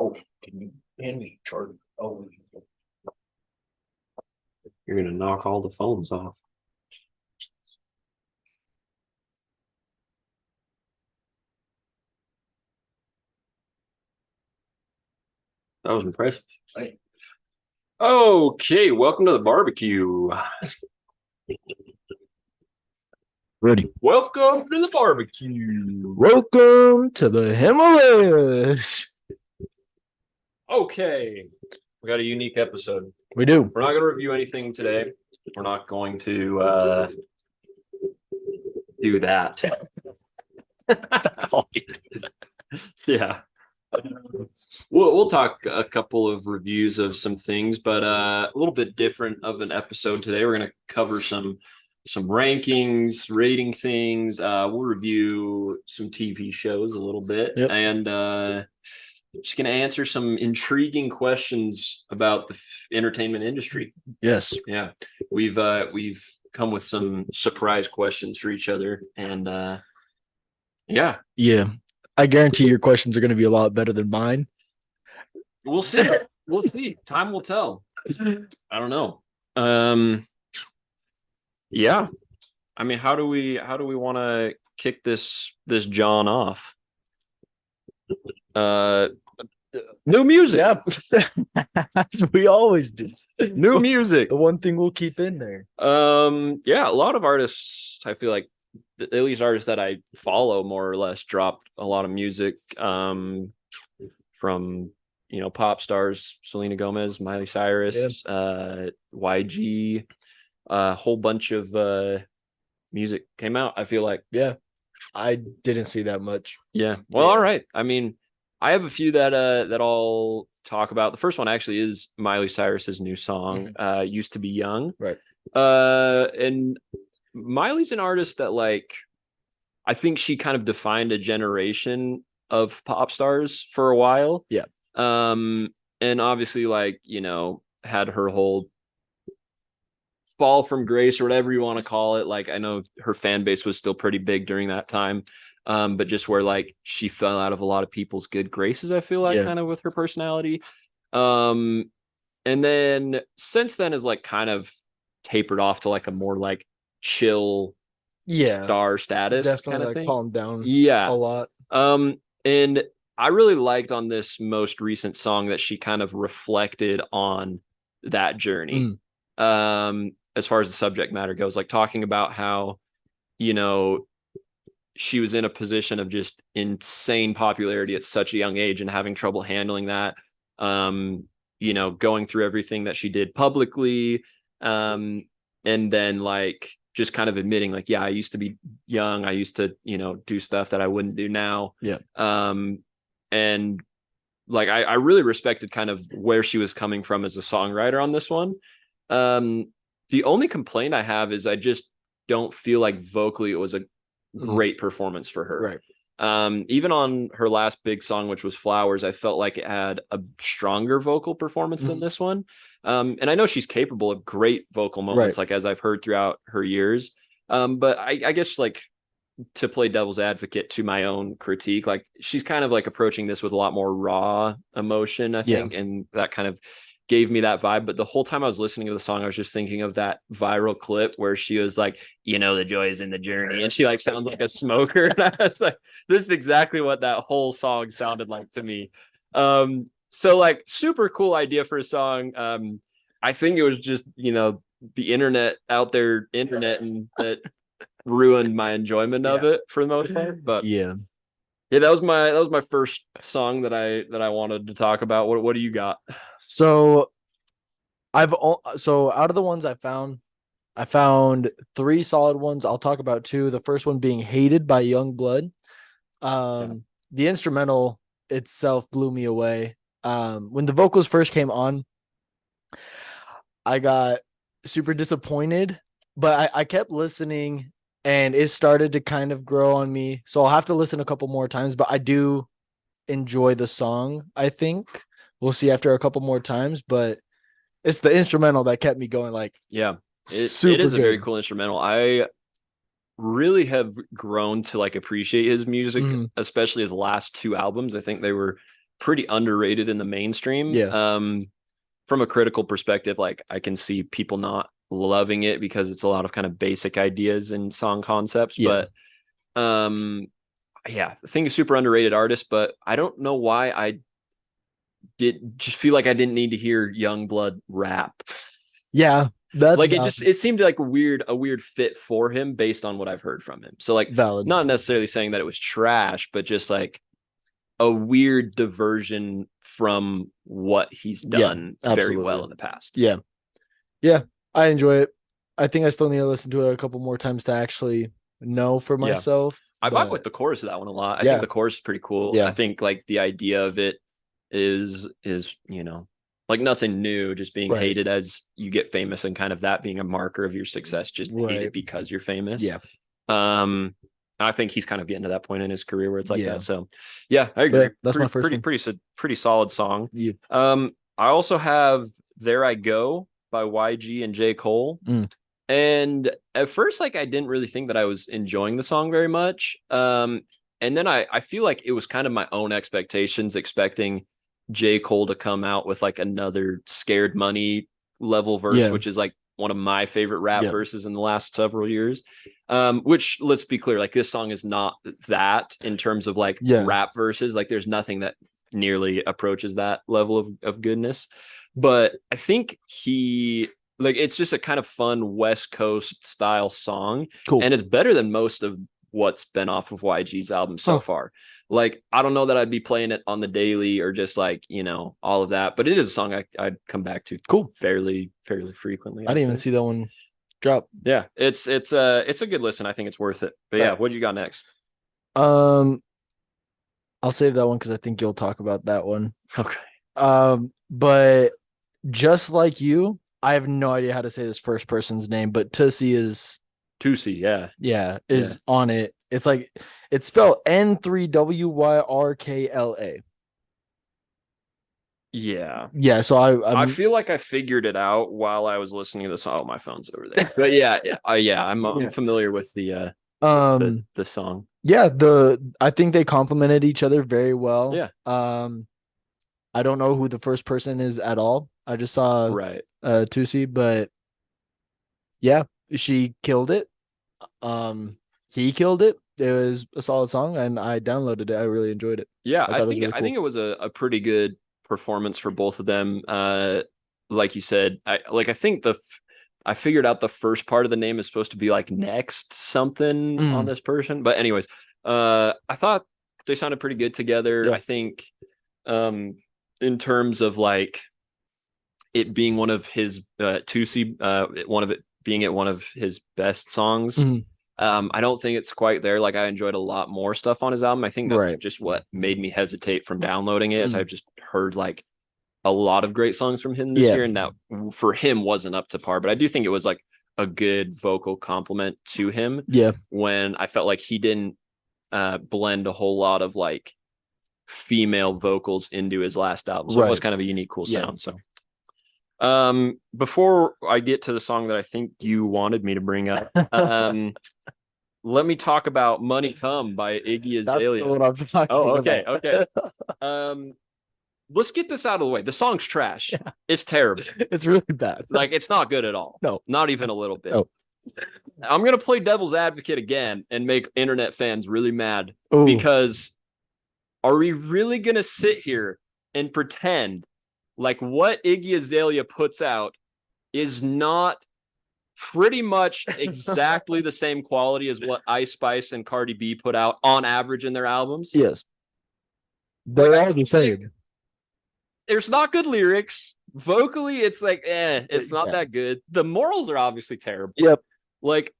Oh, can you hand me a chart? Oh, You're gonna knock all the phones off. That was impressive. hey, Okay, welcome to the barbecue. Ready. Welcome to the barbecue. Welcome to the Himalayas. Okay, we got a unique episode. We do. We're not going to review anything today. We're not going to do that. Yeah. We'll talk a couple of reviews of some things, but a little bit different of an episode today. We're going to cover some rankings, rating things. We'll review some TV shows a little bit, Yep. and just going to answer some intriguing questions about the entertainment industry. Yes. Yeah, we've come with some surprise questions for each other, and yeah, I guarantee your questions are going to be a lot better than mine. we'll see. We'll see. Time will tell. I don't know. Yeah. I mean, how do we want to kick this John off? New music. Yeah. As we always do. New music. The one thing we'll keep in there. Yeah, a lot of artists, I feel like, at least artists that I follow more or less, dropped a lot of music from pop stars, Selena Gomez, Miley Cyrus, YG, a whole bunch of music came out, I feel like. Yeah. I didn't see that much. Yeah. Well, all right. I mean, I have a few that I'll talk about. The first one actually is Miley Cyrus's new song, Used to Be Young. Right. And Miley's an artist that, like, I think she kind of defined a generation of pop stars for a while. Yeah. And obviously, like, had her whole fall from grace or whatever you want to call it. Like, I know her fan base was still pretty big during that time. But just where, like, she fell out of a lot of people's good graces, I feel like, kind of with her personality. And then since then is, like, kind of tapered off to, like, a more, like, chill star status. Definitely, kind of like, thing. calmed down a lot. And I really liked on this most recent song that she kind of reflected on that journey. As far as the subject matter goes, like, talking about how, she was in a position of just insane popularity at such a young age and having trouble handling that, going through everything that she did publicly. And then, like, just kind of admitting, like, yeah, I used to be young. I used to, do stuff that I wouldn't do now. Yeah. And, like, I really respected kind of where she was coming from as a songwriter on this one. The only complaint I have is I just don't feel like vocally it was a great performance for her. Right. Even on her last big song, which was Flowers, I felt like it had a stronger vocal performance than this one. And I know she's capable of great vocal moments, like, as I've heard throughout her years. But I guess, like, to play devil's advocate to my own critique, like, she's kind of, like, approaching this with a lot more raw emotion, I think, and that kind of gave me that vibe. But the whole time I was listening to the song, I was just thinking of that viral clip where she was like, the joy is in the journey, and she, like, sounds like a smoker. And I was like, this is exactly what that whole song sounded like to me. So, like, super cool idea for a song. I think it was just, the internet out there, and that ruined my enjoyment of it for the most part. But yeah, that was my first song that I wanted to talk about. What do you got? So out of the ones I found 3 solid ones. I'll talk about 2. The first one being Hated by Youngblood. The instrumental itself blew me away. When the vocals first came on, I got super disappointed, but I kept listening and it started to kind of grow on me. So I'll have to listen a couple more times, but I do enjoy the song, I think. We'll see after a couple more times, but it's the instrumental that kept me going. Like, it is a very cool instrumental. I really have grown to, like, appreciate his music, especially his last 2 albums. I think they were pretty underrated in the mainstream. Yeah. From a critical perspective, like I can see people not loving it because it's a lot of kind of basic ideas and song concepts. Yeah. But yeah, I think a super underrated artist, but I don't know why I did just feel like I didn't need to hear Youngblood rap. Yeah. That's Like valid. it seemed like a weird fit for him based on what I've heard from him. So like Valid. not necessarily saying that it was trash, but just like a weird diversion from what he's done very well in the past. Yeah. Yeah. I enjoy it. I think I still need to listen to it a couple more times to actually know for myself. I but vibe with the chorus of that one a lot. I Yeah. think the chorus is pretty cool. Yeah. I think like the idea of it is you know, like nothing new, just being Right. hated as you get famous and kind of that being a marker of your success, just hated Right. because you're famous. Yeah. I think he's kind of getting to that point in his career where it's like Yeah. that. So yeah, I agree. But that's my first one. Pretty solid song. Yeah. I also have There I Go by YG and J. Cole. And at first, like I didn't really think that I was enjoying the song very much. And then I feel like it was kind of my own expectations, expecting J. Cole to come out with like another Scared Money level verse, which is like one of my favorite rap verses in the last several years. Which, let's be clear, like this song is not that in terms of like rap verses. Like there's nothing that nearly approaches that level of goodness. But I think it's just a kind of fun West Coast style song. Cool. And it's better than most of what's been off of YG's album so far. Like, I don't know that I'd be playing it on the daily or just like, you know, all of that, but it is a song I'd come back to fairly frequently. I didn't even see that one drop. Yeah, it's a good listen. I think it's worth it. But yeah, what you got next? I'll save that one because I think you'll talk about that one. Okay. But just like you, I have no idea how to say this first person's name, but Tussie is on it. It's like it's spelled N3WYRKLA. Yeah. So I feel like I figured it out while I was listening to the song. Oh, my phone's over there. But I'm familiar with the song. Yeah, I think they complemented each other very well. Yeah. I don't know who the first person is at all. I just saw Tussie, but yeah, she killed it. He killed it. It was a solid song, and I downloaded it. I really enjoyed it. Yeah, I think it was a pretty good performance for both of them. Like you said, I think I figured out the first part of the name is supposed to be like next something on this person. But anyways, I thought they sounded pretty good together. Yeah. I think in terms of like it being one of his Tussie, one of his best songs. I don't think it's quite there. Like I enjoyed a lot more stuff on his album. I think that's just what made me hesitate from downloading it, as I've just heard like a lot of great songs from him this year, and that for him wasn't up to par. But I do think it was like a good vocal compliment to him. Yeah. When I felt like he didn't blend a whole lot of like female vocals into his last album. So it was kind of a unique, cool sound. So before I get to the song that I think you wanted me to bring up, let me talk about Money Come by Iggy Azalea. That's what I'm talking about. Okay. Let's get this out of the way. The song's trash. Yeah. It's terrible. It's really bad. Like, it's not good at all. No. Not even a little bit. No. I'm going to play devil's advocate again and make internet fans really mad. Ooh. Because are we really going to sit here and pretend like what Iggy Azalea puts out is not pretty much exactly the same quality as what Ice Spice and Cardi B put out on average in their albums? Yes. They're all the same. There's not good lyrics. Vocally, it's like, it's not that good. The morals are obviously terrible. Yep. Like,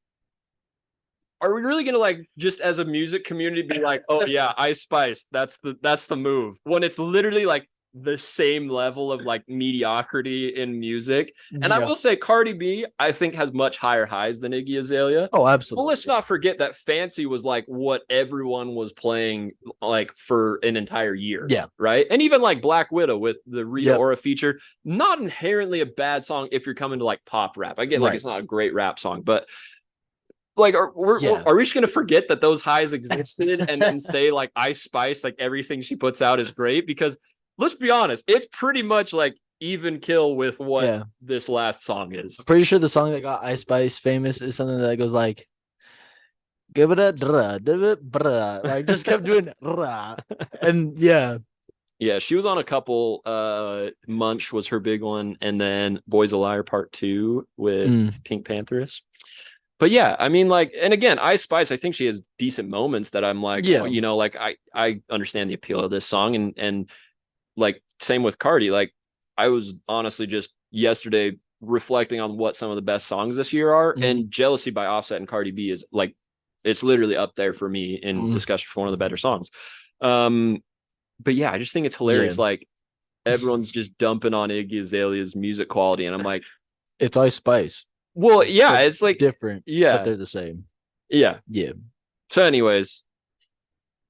are we really gonna like just as a music community be like, oh yeah, Ice Spice, that's the move, when it's literally like the same level of like mediocrity in music? And I will say Cardi B, I think, has much higher highs than Iggy Azalea. Oh, absolutely. Well, let's not forget that Fancy was like what everyone was playing like for an entire year. Yeah. Right. And even like Black Widow with the Rita Ora feature, not inherently a bad song if you're coming to like pop rap. I get like it's not a great rap song, but like Yeah. are we just gonna forget that those highs existed and then say like Ice Spice, like everything she puts out is great? Because let's be honest, it's pretty much like even kill with what this last song is. I'm pretty sure the song that got Ice Spice famous is something that goes like, give it a dra, give it bra. Like just kept doing rah. And yeah, she was on a couple. Munch was her big one, and then Boys a Liar Part 2 with Pink Pantheress. But yeah, I mean, like, and again, Ice Spice, I think she has decent moments that I'm like, well, you know, like I understand the appeal of this song, and like same with Cardi. Like, I was honestly just yesterday reflecting on what some of the best songs this year are, and Jealousy by Offset and Cardi B is like, it's literally up there for me in discussion for one of the better songs. But yeah, I just think it's hilarious. Like everyone's just dumping on Iggy Azalea's music quality, and I'm like, it's Ice Spice. Well, yeah, it's like different, but they're the same. Yeah. So, anyways,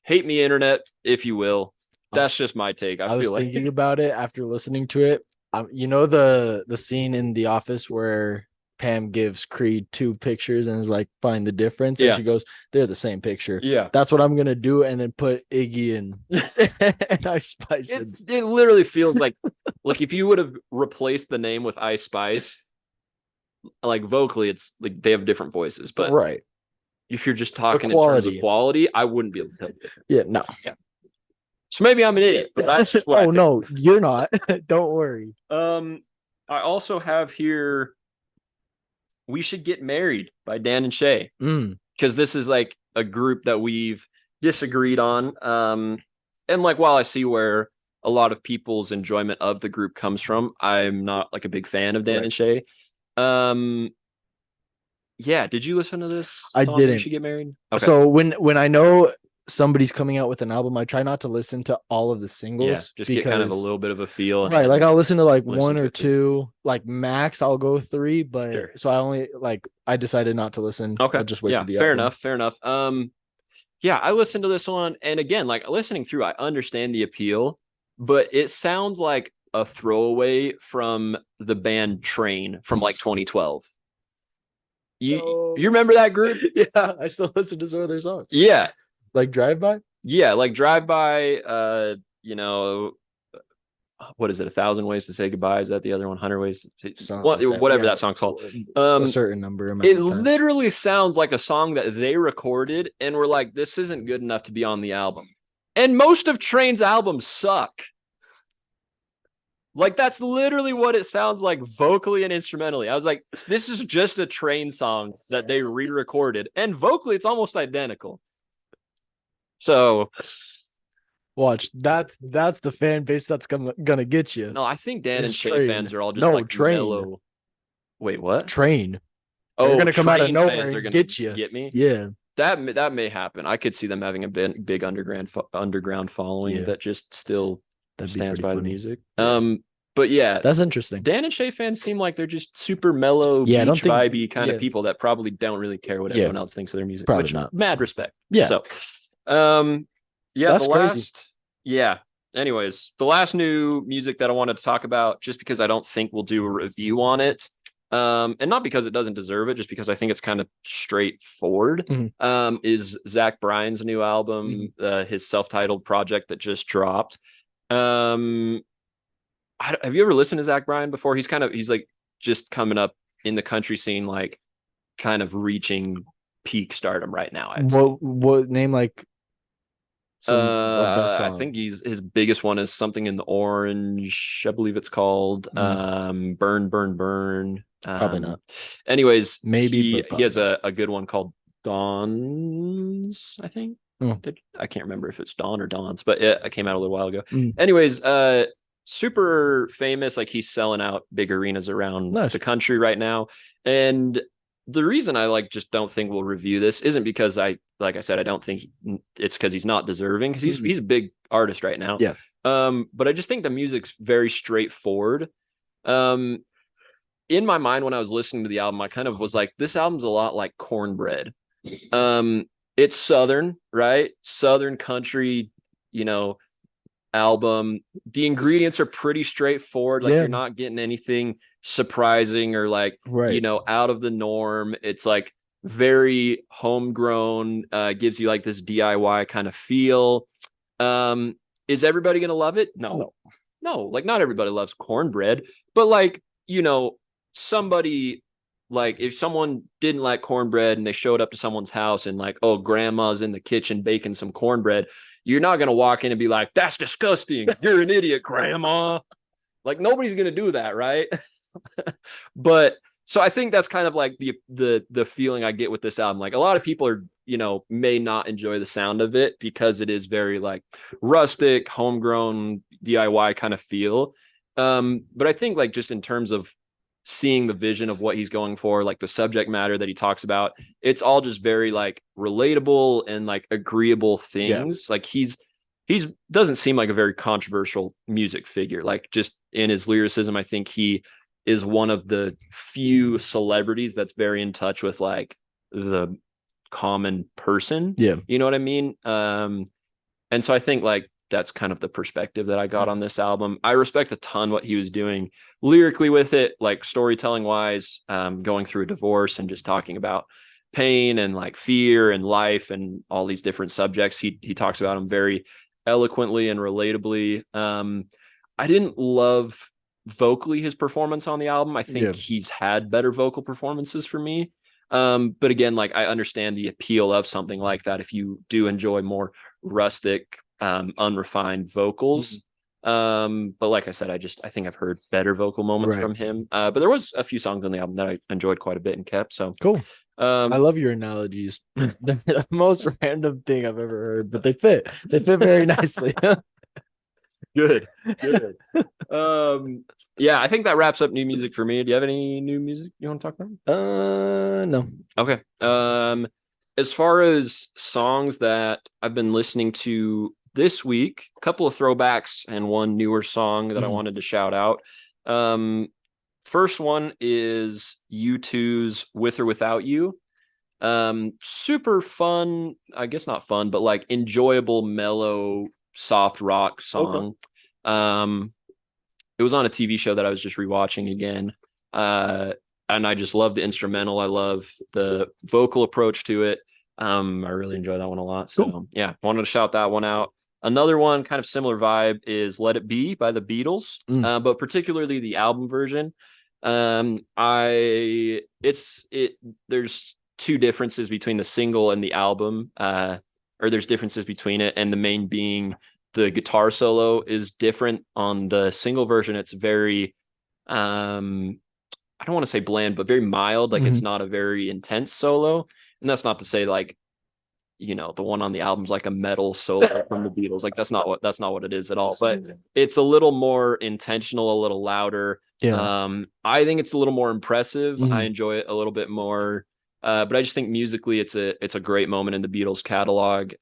hate me, internet, if you will. That's just my take. I was thinking about it after listening to it. You know the scene in The Office where Pam gives Creed 2 pictures and is like, find the difference. And she goes, they're the same picture. Yeah. That's what I'm going to do. And then put Iggy and Ice Spice. It literally feels like if you would have replaced the name with Ice Spice, like vocally, it's like they have different voices. But if you're just talking in terms of quality, I wouldn't be able to tell the difference. Yeah, no. Yeah. So maybe I'm an idiot, but that's just what I think. No, you're not. Don't worry. I also have here We Should Get Married by Dan and Shay. Because this is like a group that we've disagreed on. And like while I see where a lot of people's enjoyment of the group comes from, I'm not like a big fan of Dan and Shay. Yeah, did you listen to this? I didn't. We Should Get Married? Okay. So when I know somebody's coming out with an album, I try not to listen to all of the singles. Yeah, just get kind of a little bit of a feel. Right, like I'll listen to like one or two, like max I'll go 3, but so I only I decided not to listen. Okay. I'll just wait for the fair album. enough. Yeah, I listened to this one, and again, like listening through, I understand the appeal, but it sounds like a throwaway from the band Train from like 2012. You remember that group? Yeah, I still listen to some of their songs. Yeah. Like Drive By? Yeah, like Drive By, you know, what is it? 1,000 Ways to Say Goodbye. Is that the other one? 100 Ways to say, whatever that song's called. A certain number. It literally sounds like a song that they recorded and were like, this isn't good enough to be on the album. And most of Train's albums suck. Like, that's literally what it sounds like vocally and instrumentally. I was like, this is just a Train song that they re-recorded. And vocally, it's almost identical. So, watch, that's the fan base that's gonna get you. No, I think Dan and Shay fans are all just like Train. mellow. Wait, what? Train. They're gonna come out of nowhere and get you. Get me? Yeah. That may happen. I could see them having a big underground following that just still stands by the music. But yeah, that's interesting. Dan and Shay fans seem like they're just super mellow, beach vibey kind of people that probably don't really care what everyone else thinks of their music. Probably which not. Mad respect. Yeah. So, that's the crazy. last, anyways, the last new music that I wanted to talk about, just because I don't think we'll do a review on it, and not because it doesn't deserve it, just because I think it's kind of straightforward, is Zach Bryan's new album, his self-titled project that just dropped. Have you ever listened to Zach Bryan before? He's like just coming up in the country scene, like kind of reaching peak stardom right now. What name, like? I think his biggest one is Something in the Orange, I believe it's called. Burn, Burn, Burn. Probably not. Anyways, maybe he has a good one called Dawns, I think. I can't remember if it's Dawn or Dawns, but it came out a little while ago. Anyways, super famous. Like, he's selling out big arenas around the country right now. And the reason I just don't think we'll review this isn't because I said, I don't think it's because he's not deserving, because he's a big artist right now. Yeah. But I just think the music's very straightforward. In my mind, when I was listening to the album, I kind of was like, this album's a lot like Cornbread. It's Southern, right? Southern country, album. The ingredients are pretty straightforward. Like, you're not getting anything surprising or out of the norm. It's like very homegrown, gives you like this DIY kind of feel. Is everybody gonna love it? No, like not everybody loves cornbread, but like, somebody, like if someone didn't like cornbread and they showed up to someone's house and like, oh, grandma's in the kitchen baking some cornbread, you're not gonna walk in and be like, that's disgusting, you're an idiot, grandma. Like nobody's gonna do that, right? But so I think that's kind of like the feeling I get with this album. Like a lot of people are, may not enjoy the sound of it because it is very like rustic, homegrown, DIY kind of feel. But I think like just in terms of seeing the vision of what he's going for, like the subject matter that he talks about, it's all just very like relatable and like agreeable things. Like he's doesn't seem like a very controversial music figure. Like just in his lyricism, I think he is one of the few celebrities that's very in touch with like the common person. Yeah. You know what I mean? And so I think like that's kind of the perspective that I got on this album. I respect a ton what he was doing lyrically with it, like storytelling wise, going through a divorce and just talking about pain and like fear and life and all these different subjects. He talks about them very eloquently and relatably. I didn't love vocally his performance on the album. I think he's had better vocal performances for me. But again, like I understand the appeal of something like that if you do enjoy more rustic, unrefined vocals. But like I said, I think I've heard better vocal moments from him. But there was a few songs on the album that I enjoyed quite a bit and kept. So cool. I love your analogies. The most random thing I've ever heard, but they fit very nicely. Good. Yeah, I think that wraps up new music for me. Do you have any new music you want to talk about? No. Okay. As far as songs that I've been listening to this week, a couple of throwbacks and one newer song that I wanted to shout out. First one is U2's With or Without You. Super fun, I guess not fun, but like enjoyable, mellow, soft rock song. Okay. It was on a TV show that I was just rewatching again. And I just love the instrumental. I love the vocal approach to it. I really enjoy that one a lot. So yeah, wanted to shout that one out. Another one, kind of similar vibe, is Let It Be by the Beatles, but particularly the album version. There's two differences between the single and the album, or there's differences between it, and the main being the guitar solo is different on the single version. It's very, I don't want to say bland, but very mild. Like it's not a very intense solo. And that's not to say like, the one on the album's like a metal solo from the Beatles. Like that's not what it is at all. But it's a little more intentional, a little louder. Yeah. I think it's a little more impressive. I enjoy it a little bit more. But I just think musically it's a great moment in the Beatles catalog.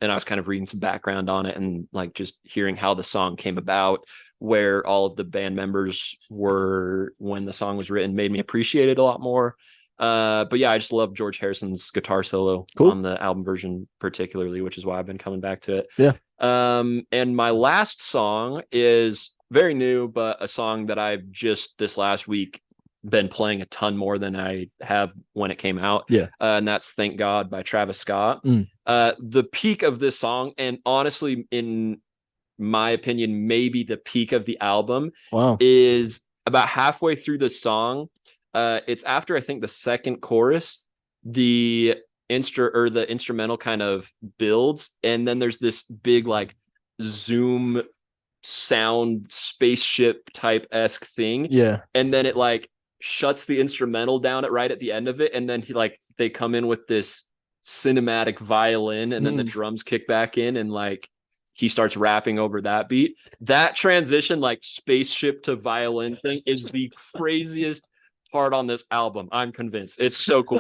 And I was kind of reading some background on it and like just hearing how the song came about, where all of the band members were when the song was written, made me appreciate it a lot more. But yeah, I just love George Harrison's guitar solo on the album version particularly, which is why I've been coming back to it. Yeah. And my last song is very new, but a song that I've just this last week been playing a ton more than I have when it came out. Yeah. And that's Thank God by Travis Scott. The peak of this song, and honestly, in my opinion, maybe the peak of the album, is about halfway through the song. It's after I think the second chorus, the instrumental kind of builds, and then there's this big like zoom sound spaceship type esque thing. Yeah. And then it like shuts the instrumental down right at the end of it, and then they come in with this cinematic violin, and then the drums kick back in, and like he starts rapping over that beat. That transition, like spaceship to violin thing, is the craziest part on this album. I'm convinced it's so cool.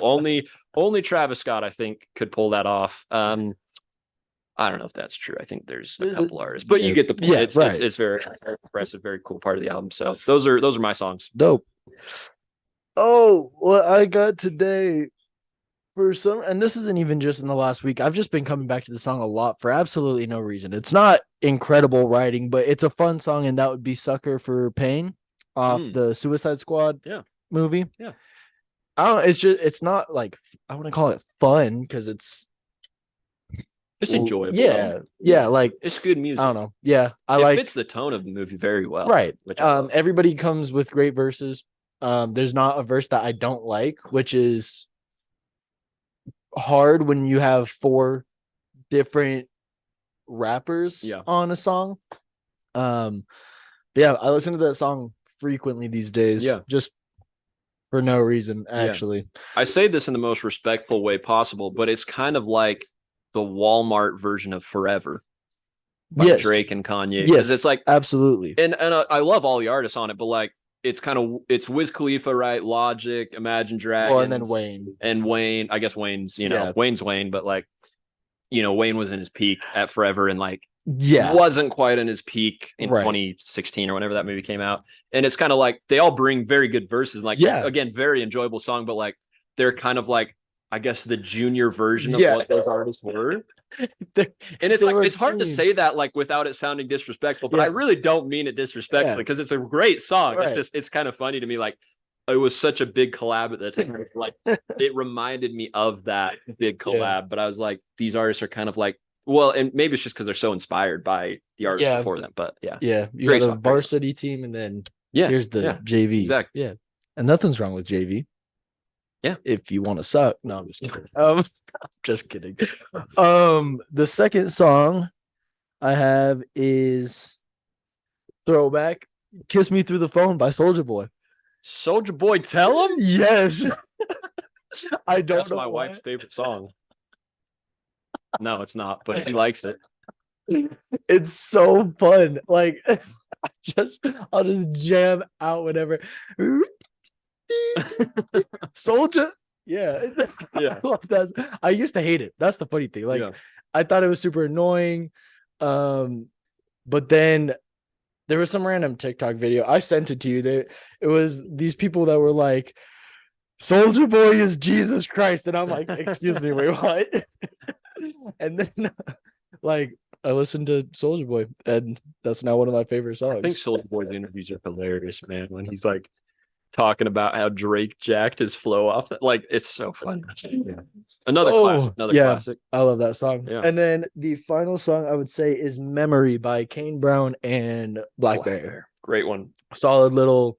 Only Travis Scott, I think, could pull that off. I don't know if that's true. I think there's a couple artists, but you get the point. It's very impressive, very cool part of the album. So those are my songs. Dope. Oh, what I got today for some, and this isn't even just in the last week. I've just been coming back to the song a lot for absolutely no reason. It's not incredible writing, but it's a fun song, and that would be "Sucker for Pain" off the Suicide Squad movie. Yeah. I don't know, it's not like I wouldn't call it fun because it's enjoyable. Yeah, like it's good music. I don't know. Yeah, it fits the tone of the movie very well. Right. Which I love. Everybody comes with great verses. There's not a verse that I don't like, which is hard when you have 4 different rappers on a song. Yeah, I listen to that song frequently these days. Yeah. Just for no reason, actually. I say this in the most respectful way possible, but it's kind of like the Walmart version of Forever by Drake and Kanye. Because it's like absolutely. And I love all the artists on it, but like it's Wiz Khalifa, right? Logic, Imagine Dragons, well, and then Wayne. And Wayne, I guess Wayne's, Wayne's Wayne, but like, Wayne was in his peak at Forever and like wasn't quite in his peak in 2016 or whenever that movie came out. And it's kind of like they all bring very good verses. Like again, very enjoyable song, but like they're kind of like, I guess, the junior version of what those artists were. And it's like it's hard to say that like without it sounding disrespectful, but I really don't mean it disrespectfully because it's a great song. It's kind of funny to me. Like it was such a big collab at the time. Like it reminded me of that big collab, but I was like, these artists are kind of like, well, and maybe it's just because they're so inspired by the artists before them. But you got the varsity team, and then here's the JV. Exactly. Yeah, and nothing's wrong with JV. Yeah, if you want to suck. No, I'm just kidding. Just kidding. The second song I have is Throwback, "Kiss Me Through the Phone" by Soulja Boy. Soulja Boy, tell him? Yes. I don't That's know my wife's favorite song. No, it's not, but she likes it. It's so fun. Like I'll just jam out whenever. Soldier. Yeah. I love that. I used to hate it. That's the funny thing. Like I thought it was super annoying. But then there was some random TikTok video. I sent it to you. It was these people that were like, Soulja Boy is Jesus Christ. And I'm like, excuse me, wait, what? And then like I listened to Soulja Boy, and that's now one of my favorite songs. I think Soulja Boy's interviews are hilarious, man. When he's like talking about how Drake jacked his flow off that, like it's so fun. Another classic. I love that song. Yeah. And then the final song I would say is Memory by Kane Brown and Black Bear. Great one. Solid little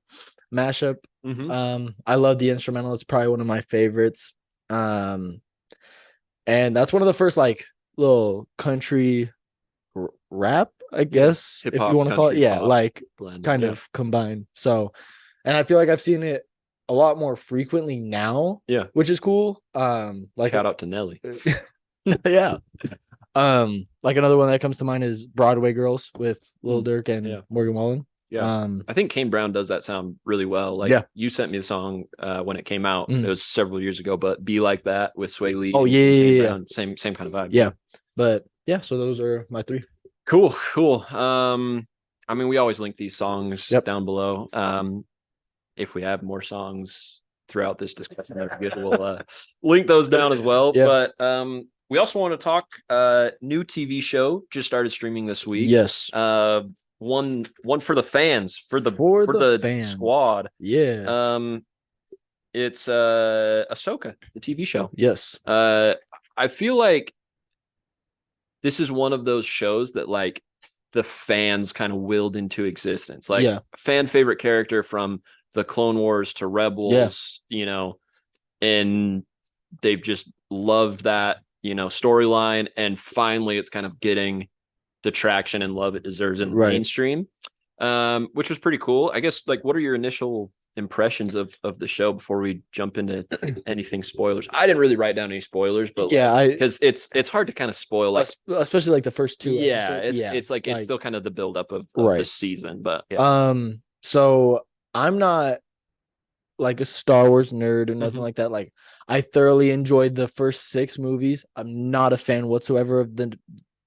mashup. Mm-hmm. I love the instrumental. It's probably one of my favorites. And that's one of the first like little country rap, I guess, if you want to call it. Yeah, like blend, kind of combined. So, and I feel like I've seen it a lot more frequently now. Yeah, which is cool. Like shout out to Nelly. Yeah. Like another one that comes to mind is Broadway Girls with Lil Durk and Morgan Wallen. Yeah. I think Kane Brown does that sound really well. Like you sent me the song when it came out. It was several years ago, but Be Like That with Sway Lee. Oh yeah. Same kind of vibe. Yeah. But yeah, so those are my 3. Cool. I mean, we always link these songs down below. If we have more songs throughout this discussion, we'll link those down as well. But we also want to talk new TV show just started streaming this week. Yes. One for the fans, for the fans. squad. Yeah. It's Ahsoka, the TV show. Yes. I feel like this is one of those shows that like the fans kind of willed into existence. Like fan favorite character from the Clone Wars to Rebels, and they've just loved that, storyline. And finally it's kind of getting the traction and love it deserves in the mainstream, which was pretty cool. I guess, like, what are your initial impressions of the show before we jump into anything spoilers? I didn't really write down any spoilers, but because it's hard to kind of spoil, like, especially like the first 2 episodes. It's like it's still kind of the buildup of the season, but so I'm not like a Star Wars nerd or nothing like that. Like, I thoroughly enjoyed the first 6 movies. I'm not a fan whatsoever of the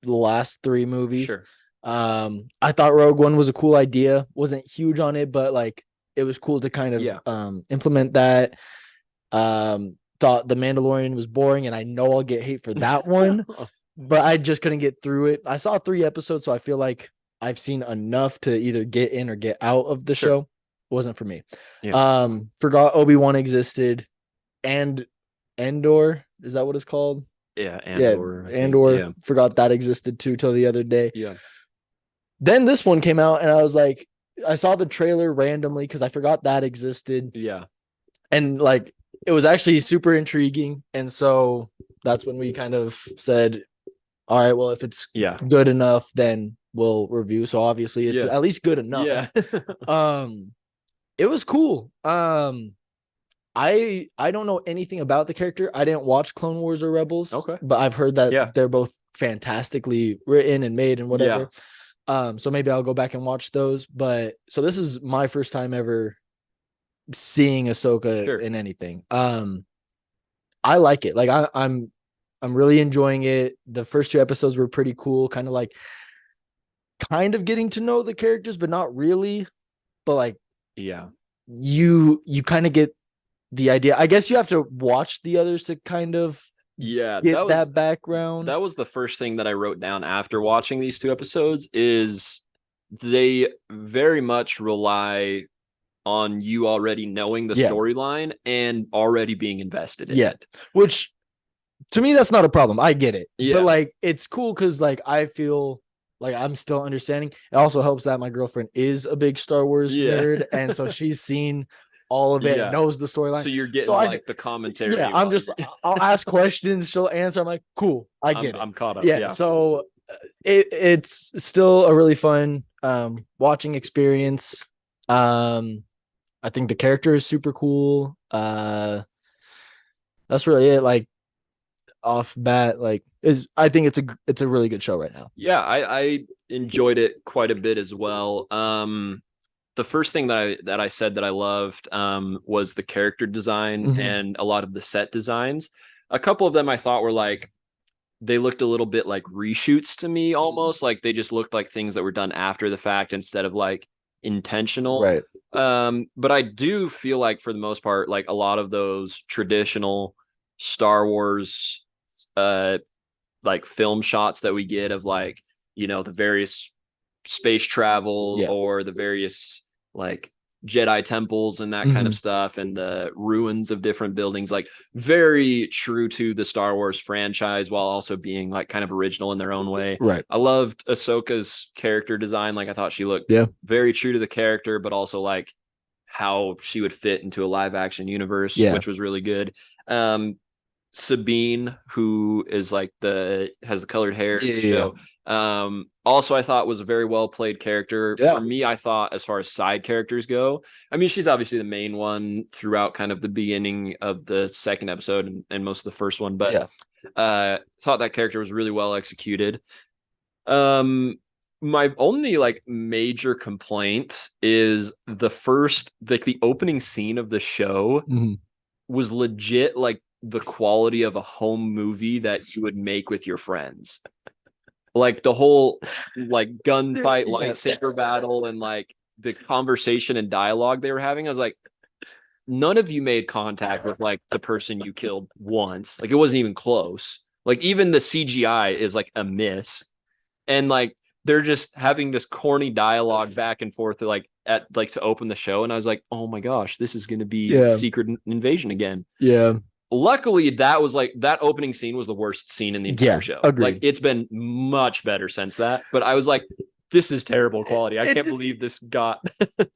last 3 movies. Sure. I thought Rogue One was a cool idea. Wasn't huge on it, but like it was cool to kind of implement that. Thought The Mandalorian was boring, and I know I'll get hate for that one, but I just couldn't get through it. I saw 3 episodes, so I feel like I've seen enough to either get in or get out of the show. It wasn't for me. Forgot Obi-Wan existed. and Andor, is that what it's called? Yeah, Andor. I think. Andor. Yeah. Forgot that existed too till the other day. Yeah. Then this one came out, and I was like, I saw the trailer randomly because I forgot that existed, Yeah. and like it was actually super intriguing, and so that's when we kind of said, all right, well, if it's Yeah. good enough, then we'll review. So obviously it's Yeah. at least good enough. Yeah. It was cool. I don't know anything about the character. I didn't watch Clone Wars or Rebels. Okay. But I've heard that Yeah. they're both fantastically written and made and whatever. So maybe I'll go back and watch those. But so this is my first time ever seeing Ahsoka in anything. I like it. Like I'm really enjoying it. The first 2 episodes were pretty cool, kind of getting to know the characters, but not really. But like, yeah, you kind of get the idea. I guess you have to watch the others to kind of get that background. That was the first thing that I wrote down after watching these 2 episodes is they very much rely on you already knowing the storyline and already being invested in it. Which to me, that's not a problem. I get it. Yeah. But like, it's cool because like I feel like I'm still understanding. It also helps that my girlfriend is a big Star Wars nerd, and so she's seen all of it and knows the storyline. So you're getting the commentary. Yeah, I'm just I'll ask questions, she'll answer. I'm like, cool, I get it. I'm caught up. Yeah. So it's still a really fun watching experience. I think the character is super cool. That's really it. Like off bat, like I think it's a really good show right now. Yeah, I enjoyed it quite a bit as well. The first thing that I said that I loved was the character design and a lot of the set designs. A couple of them I thought were like they looked a little bit like reshoots to me, almost like they just looked like things that were done after the fact instead of like intentional. Right. But I do feel like for the most part, like a lot of those traditional Star Wars like film shots that we get of like, you know, the various space travel or the various like Jedi temples and that kind of stuff and the ruins of different buildings, like very true to the Star Wars franchise while also being like kind of original in their own way. Right. I loved Ahsoka's character design. Like I thought she looked very true to the character, but also like how she would fit into a live action universe, which was really good. Sabine, who is like has the colored hair in the show. Also I thought was a very well played character. For me, I thought as far as side characters go, I mean, she's obviously the main one throughout kind of the beginning of the second episode and most of the first one, but thought that character was really well executed. My only like major complaint is the opening scene of the show was legit like the quality of a home movie that you would make with your friends. Like the whole like gunfight, lightsaber battle, and like the conversation and dialogue they were having. I was like, none of you made contact with like the person you killed once. Like it wasn't even close. Like even the CGI is like a miss. And like they're just having this corny dialogue back and forth to open the show. And I was like, oh my gosh, this is gonna be Secret Invasion again. Yeah. Luckily, that opening scene was the worst scene in the entire show. Agreed. Like it's been much better since that. But I was like, this is terrible quality. I can't believe this got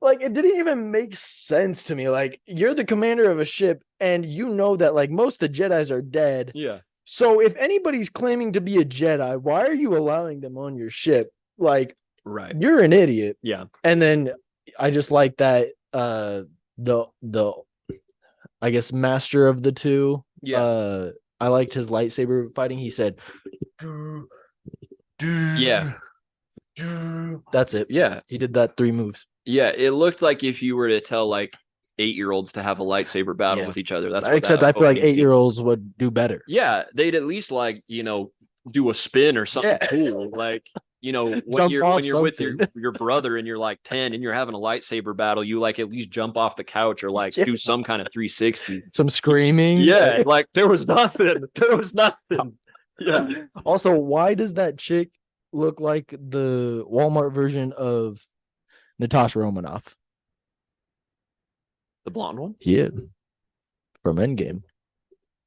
like it didn't even make sense to me. Like you're the commander of a ship and you know that like most of the Jedis are dead. Yeah. So if anybody's claiming to be a Jedi, why are you allowing them on your ship? Like you're an idiot. Yeah. And then I just like that the I guess master of the two. Yeah. I liked his lightsaber fighting. He said, that's it. Yeah. He did that 3 moves. Yeah. It looked like if you were to tell like 8-year-olds to have a lightsaber battle with each other. That's except I feel like 8-year-olds would do better. Yeah. They'd at least like, you know, do a spin or something cool. Like, you know, when you're with your brother and you're like 10 and you're having a lightsaber battle, you like at least jump off the couch or like do some kind of 360. Some screaming. Yeah, like there was nothing. Yeah. Also, why does that chick look like the Walmart version of Natasha Romanoff? The blonde one? Yeah. From Endgame.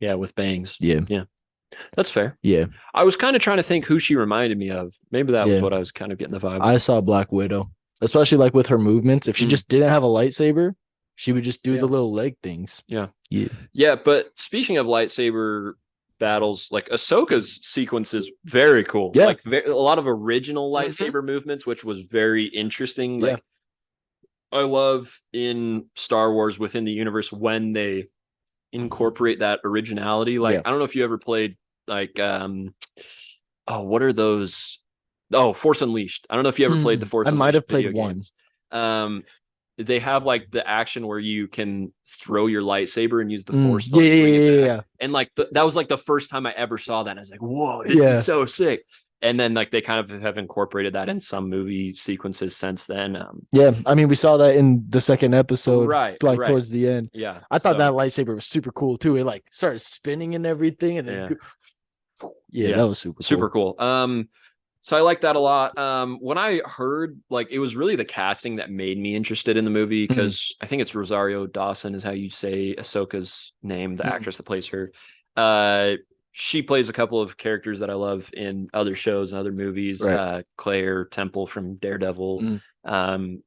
Yeah, with bangs. Yeah. Yeah. That's fair. Yeah. I was kind of trying to think who she reminded me of. Maybe that was Yeah. what I was kind of getting the vibe. I saw Black Widow, especially like with her movements. If she just didn't have a lightsaber, she would just do the little leg things. Yeah. Yeah. Yeah. But speaking of lightsaber battles, like Ahsoka's sequence is very cool. Yeah. Like a lot of original lightsaber movements, which was very interesting. Like I love in Star Wars within the universe when they incorporate that originality. Like I don't know if you ever played like what are those? Oh, Force Unleashed. I don't know if you ever played the Force I Unleashed. might have video played one. games. They have like the action where you can throw your lightsaber and use the force. Yeah. And like that was like the first time I ever saw that. And I was like, whoa, this is so sick. And then like they kind of have incorporated that in some movie sequences since then. Yeah, I mean we saw that in the second episode, right? Towards the end. Yeah, I thought that lightsaber was super cool too. It like started spinning and everything, and then that was super cool. So I like that a lot. When I heard like it was really the casting that made me interested in the movie because I think it's Rosario Dawson is how you say Ahsoka's name, the actress that plays her. She plays a couple of characters that I love in other shows and other movies. Right. Claire Temple from Daredevil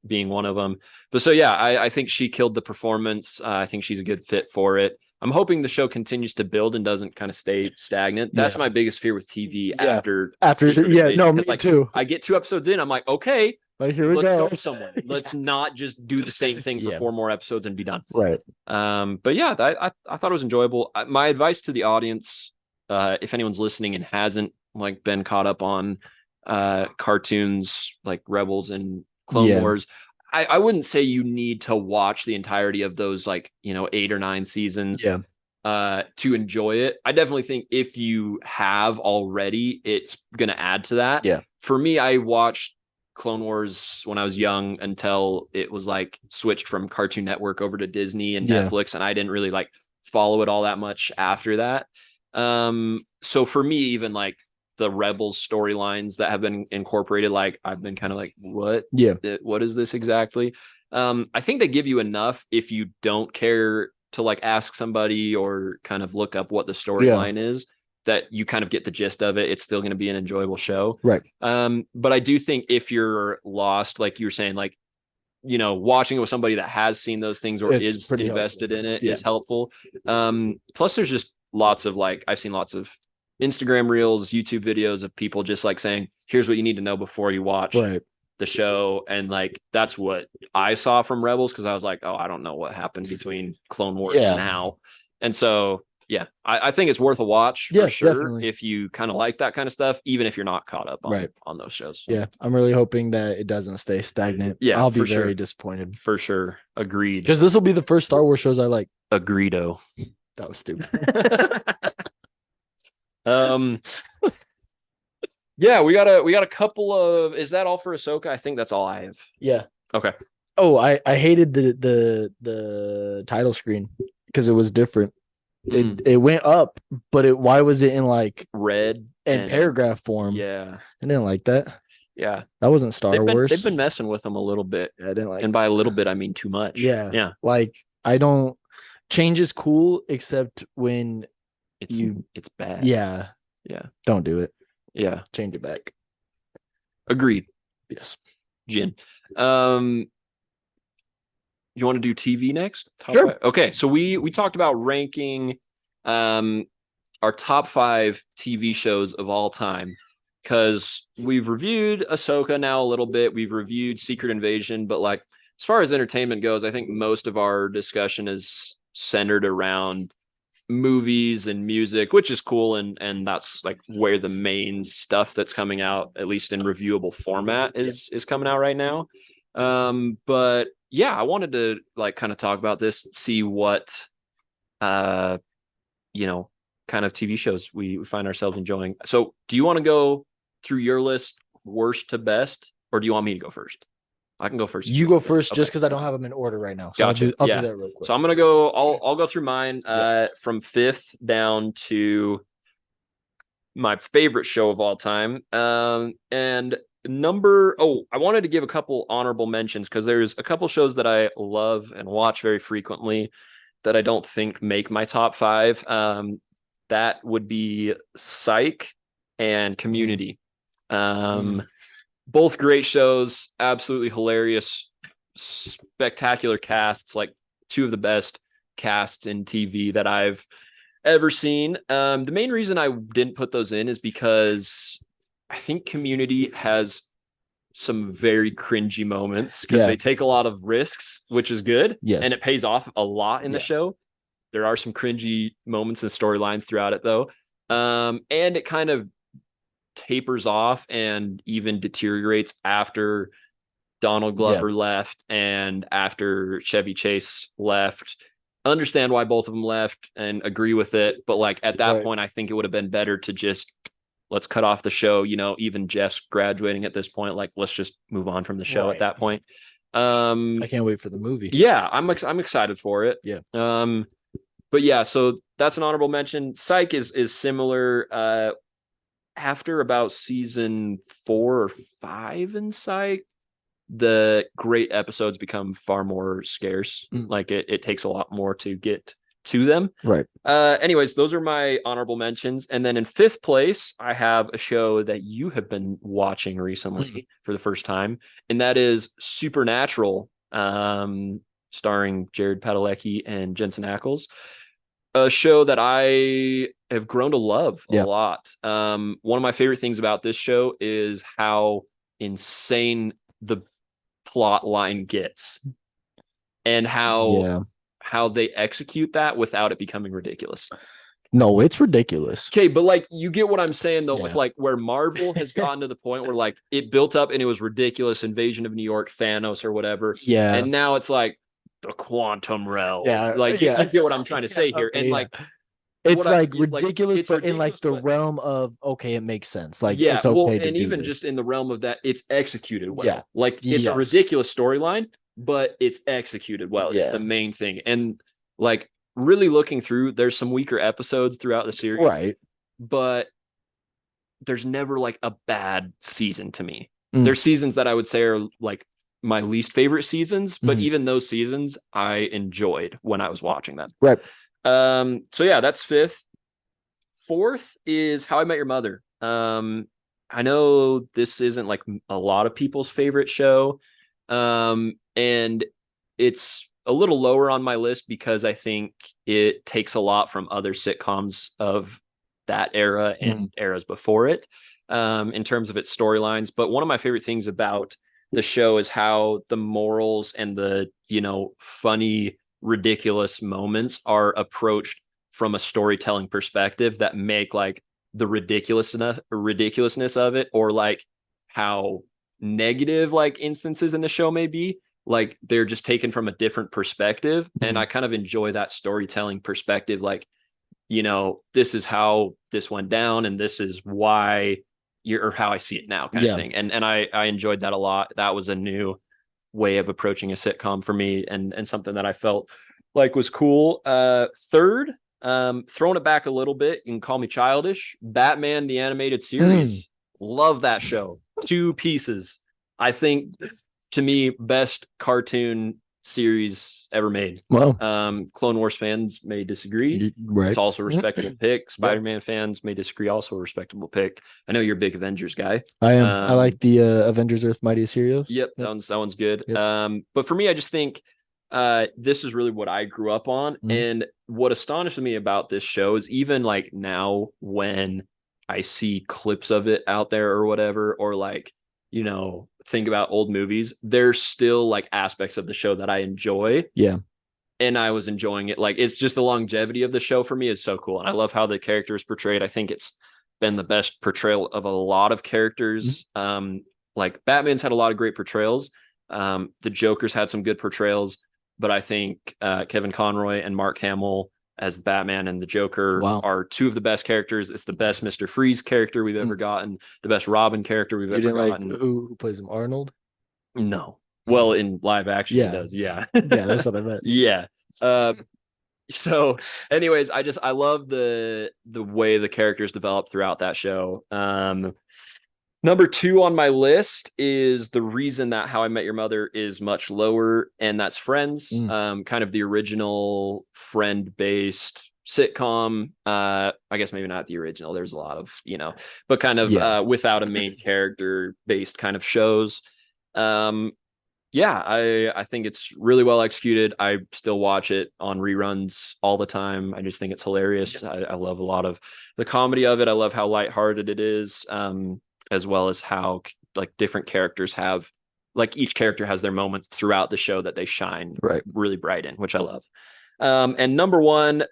being one of them. But so, yeah, I think she killed the performance. I think she's a good fit for it. I'm hoping the show continues to build and doesn't kind of stay stagnant. That's my biggest fear with TV after me too. I get 2 episodes in, I'm like, okay, but here let's go somewhere. Let's not just do the same thing for 4 more episodes and be done. Right. But yeah, I thought it was enjoyable. My advice to the audience, if anyone's listening and hasn't like been caught up on cartoons like Rebels and Clone Wars, I wouldn't say you need to watch the entirety of those 8 or 9 seasons to enjoy it. I definitely think if you have already, it's going to add to that. Yeah. For me, I watched Clone Wars when I was young until it was like switched from Cartoon Network over to Disney and Netflix, and I didn't really like follow it all that much after that. So for me, even like the Rebels storylines that have been incorporated, like I've been kind of like, what is this exactly? I think they give you enough if you don't care to like ask somebody or kind of look up what the storyline is, that you kind of get the gist of it. It's still going to be an enjoyable show. Right. But I do think if you're lost, like you were saying, like, watching it with somebody that has seen those things or is invested in it is helpful. Plus there's just lots of I've seen lots of Instagram reels, YouTube videos of people just like saying, here's what you need to know before you watch the show. And like, that's what I saw from Rebels. Cause I was like, oh, I don't know what happened between Clone Wars and now. And so, I think it's worth a watch for sure. Definitely. If you kind of like that kind of stuff, even if you're not caught up on those shows. Yeah. I'm really hoping that it doesn't stay stagnant. Yeah. I'll be very disappointed. For sure. Agreed. Because this will be the first Star Wars shows I like. Agreedo. That was stupid. Yeah, we got a couple of. Is that all for Ahsoka? I think that's all I have. Yeah. Okay. Oh, I hated the title screen because it was different. It went up, but why was it in like red and paragraph form? Yeah, I didn't like that. Yeah, that wasn't Star Wars. They've been messing with them a little bit. I didn't like, and by a little bit I mean too much. Yeah. Like I don't. Change is cool, except when it's bad. Yeah. Don't do it. Yeah, change it back. Agreed. Yes. Jin. You want to do TV next? Sure. 5? Okay, so we talked about ranking our top 5 TV shows of all time, because we've reviewed Ahsoka now a little bit. We've reviewed Secret Invasion, but like as far as entertainment goes, I think most of our discussion is centered around movies and music, which is cool, and that's like where the main stuff that's coming out, at least in reviewable format, is coming out right now. But yeah, I wanted to like kind of talk about this, see what kind of TV shows we find ourselves enjoying. So do you want to go through your list worst to best, or do you want me to go first? I can go first. You go first, just because I don't have them in order right now. So gotcha. I'll do that real quick. So I'm gonna go. I'll go through mine from 5th down to my favorite show of all time. And I wanted to give a couple honorable mentions because there's a couple shows that I love and watch very frequently. that I don't think make my top 5. That would be Psych and Community. Both great shows, absolutely hilarious, spectacular casts, like 2 of the best casts in TV that I've ever seen. The main reason I didn't put those in is because I think Community has some very cringy moments because they take a lot of risks, which is good. Yes. And it pays off a lot in the show. There are some cringy moments and storylines throughout it, though. And it kind of tapers off and even deteriorates after Donald Glover left and after Chevy Chase left. Understand why both of them left and agree with it. But like at that point, I think it would have been better to just let's cut off the show. You know, even Jeff's graduating at this point. Like, let's just move on from the show at that point. I can't wait for the movie. Yeah, I'm excited for it. Yeah. But yeah, so that's an honorable mention. Psych is similar. After about season 4 or 5 in Psych, the great episodes become far more scarce. Like it takes a lot more to get to them. Right. Anyways, those are my honorable mentions. And then in 5th place, I have a show that you have been watching recently for the first time, and that is Supernatural, starring Jared Padalecki and Jensen Ackles. A show that I have grown to love a lot. One of my favorite things about this show is how insane the plot line gets and how they execute that without it becoming ridiculous. No, it's ridiculous. Okay, but like you get what I'm saying though, with like where Marvel has gotten to the point where like it built up and it was ridiculous, Invasion of New York, Thanos or whatever. Yeah. And now it's like the quantum realm. Yeah. Like you get what I'm trying to say here. And like it's like ridiculous, it's but ridiculous, in like the realm of okay, it makes sense. Like it's okay and even just in the realm of that, it's executed well. Yeah. Like it's a ridiculous storyline, but it's executed well. It's the main thing. And like really looking through, there's some weaker episodes throughout the series. Right. But there's never like a bad season to me. There's seasons that I would say are like my least favorite seasons, but even those seasons I enjoyed when I was watching them. Right. So yeah, that's 5th. 4th is How I Met Your Mother. I know this isn't like a lot of people's favorite show. And it's a little lower on my list because I think it takes a lot from other sitcoms of that era and eras before it, in terms of its storylines. But one of my favorite things about the show is how the morals and the, you know, funny, ridiculous moments are approached from a storytelling perspective that make like the ridiculousness of it, or like how negative like instances in the show may be, like they're just taken from a different perspective. And I kind of enjoy that storytelling perspective. Like, you know, this is how this went down and this is why or how I see it now kind of thing. And I enjoyed that a lot. That was a new way of approaching a sitcom for me and something that I felt like was cool. 3rd, throwing it back a little bit, you can call me childish, Batman the Animated Series. Love that show. 2 pieces. I think to me, best cartoon series ever made. Wow. Clone Wars fans may disagree. Right. It's also a respectable pick. Spider-Man fans may disagree. Also a respectable pick. I know you're a big Avengers guy. I am. I like the Avengers Earth Mightiest Heroes. Yep. That one's good. Yep. But for me, I just think this is really what I grew up on. And what astonishes me about this show is even like now when I see clips of it out there or whatever, or like, you know, think about old movies, there's still like aspects of the show that I enjoy. Yeah. And I was enjoying it. Like, it's just the longevity of the show for me is so cool. And I love how the character is portrayed. I think it's been the best portrayal of a lot of characters. Like Batman's had a lot of great portrayals. The Joker's had some good portrayals, but I think Kevin Conroy and Mark Hamill as Batman and the Joker are 2 of the best characters. It's the best Mr. Freeze character we've ever gotten, the best Robin character we've ever gotten. Like who plays him? Arnold? No. Well, in live action, he does. Yeah. Yeah, that's what I meant. Yeah. So anyways, I love the way the characters develop throughout that show. Number 2 on my list is the reason that How I Met Your Mother is much lower, and that's Friends. Kind of the original friend-based sitcom. I guess maybe not the original. There's a lot of, but kind of without a main character based kind of shows. I think it's really well executed. I still watch it on reruns all the time. I just think it's hilarious. I love a lot of the comedy of it. I love how lighthearted it is, as well as how like different characters have, like each character has their moments throughout the show that they shine really bright in, which I love. And number 1,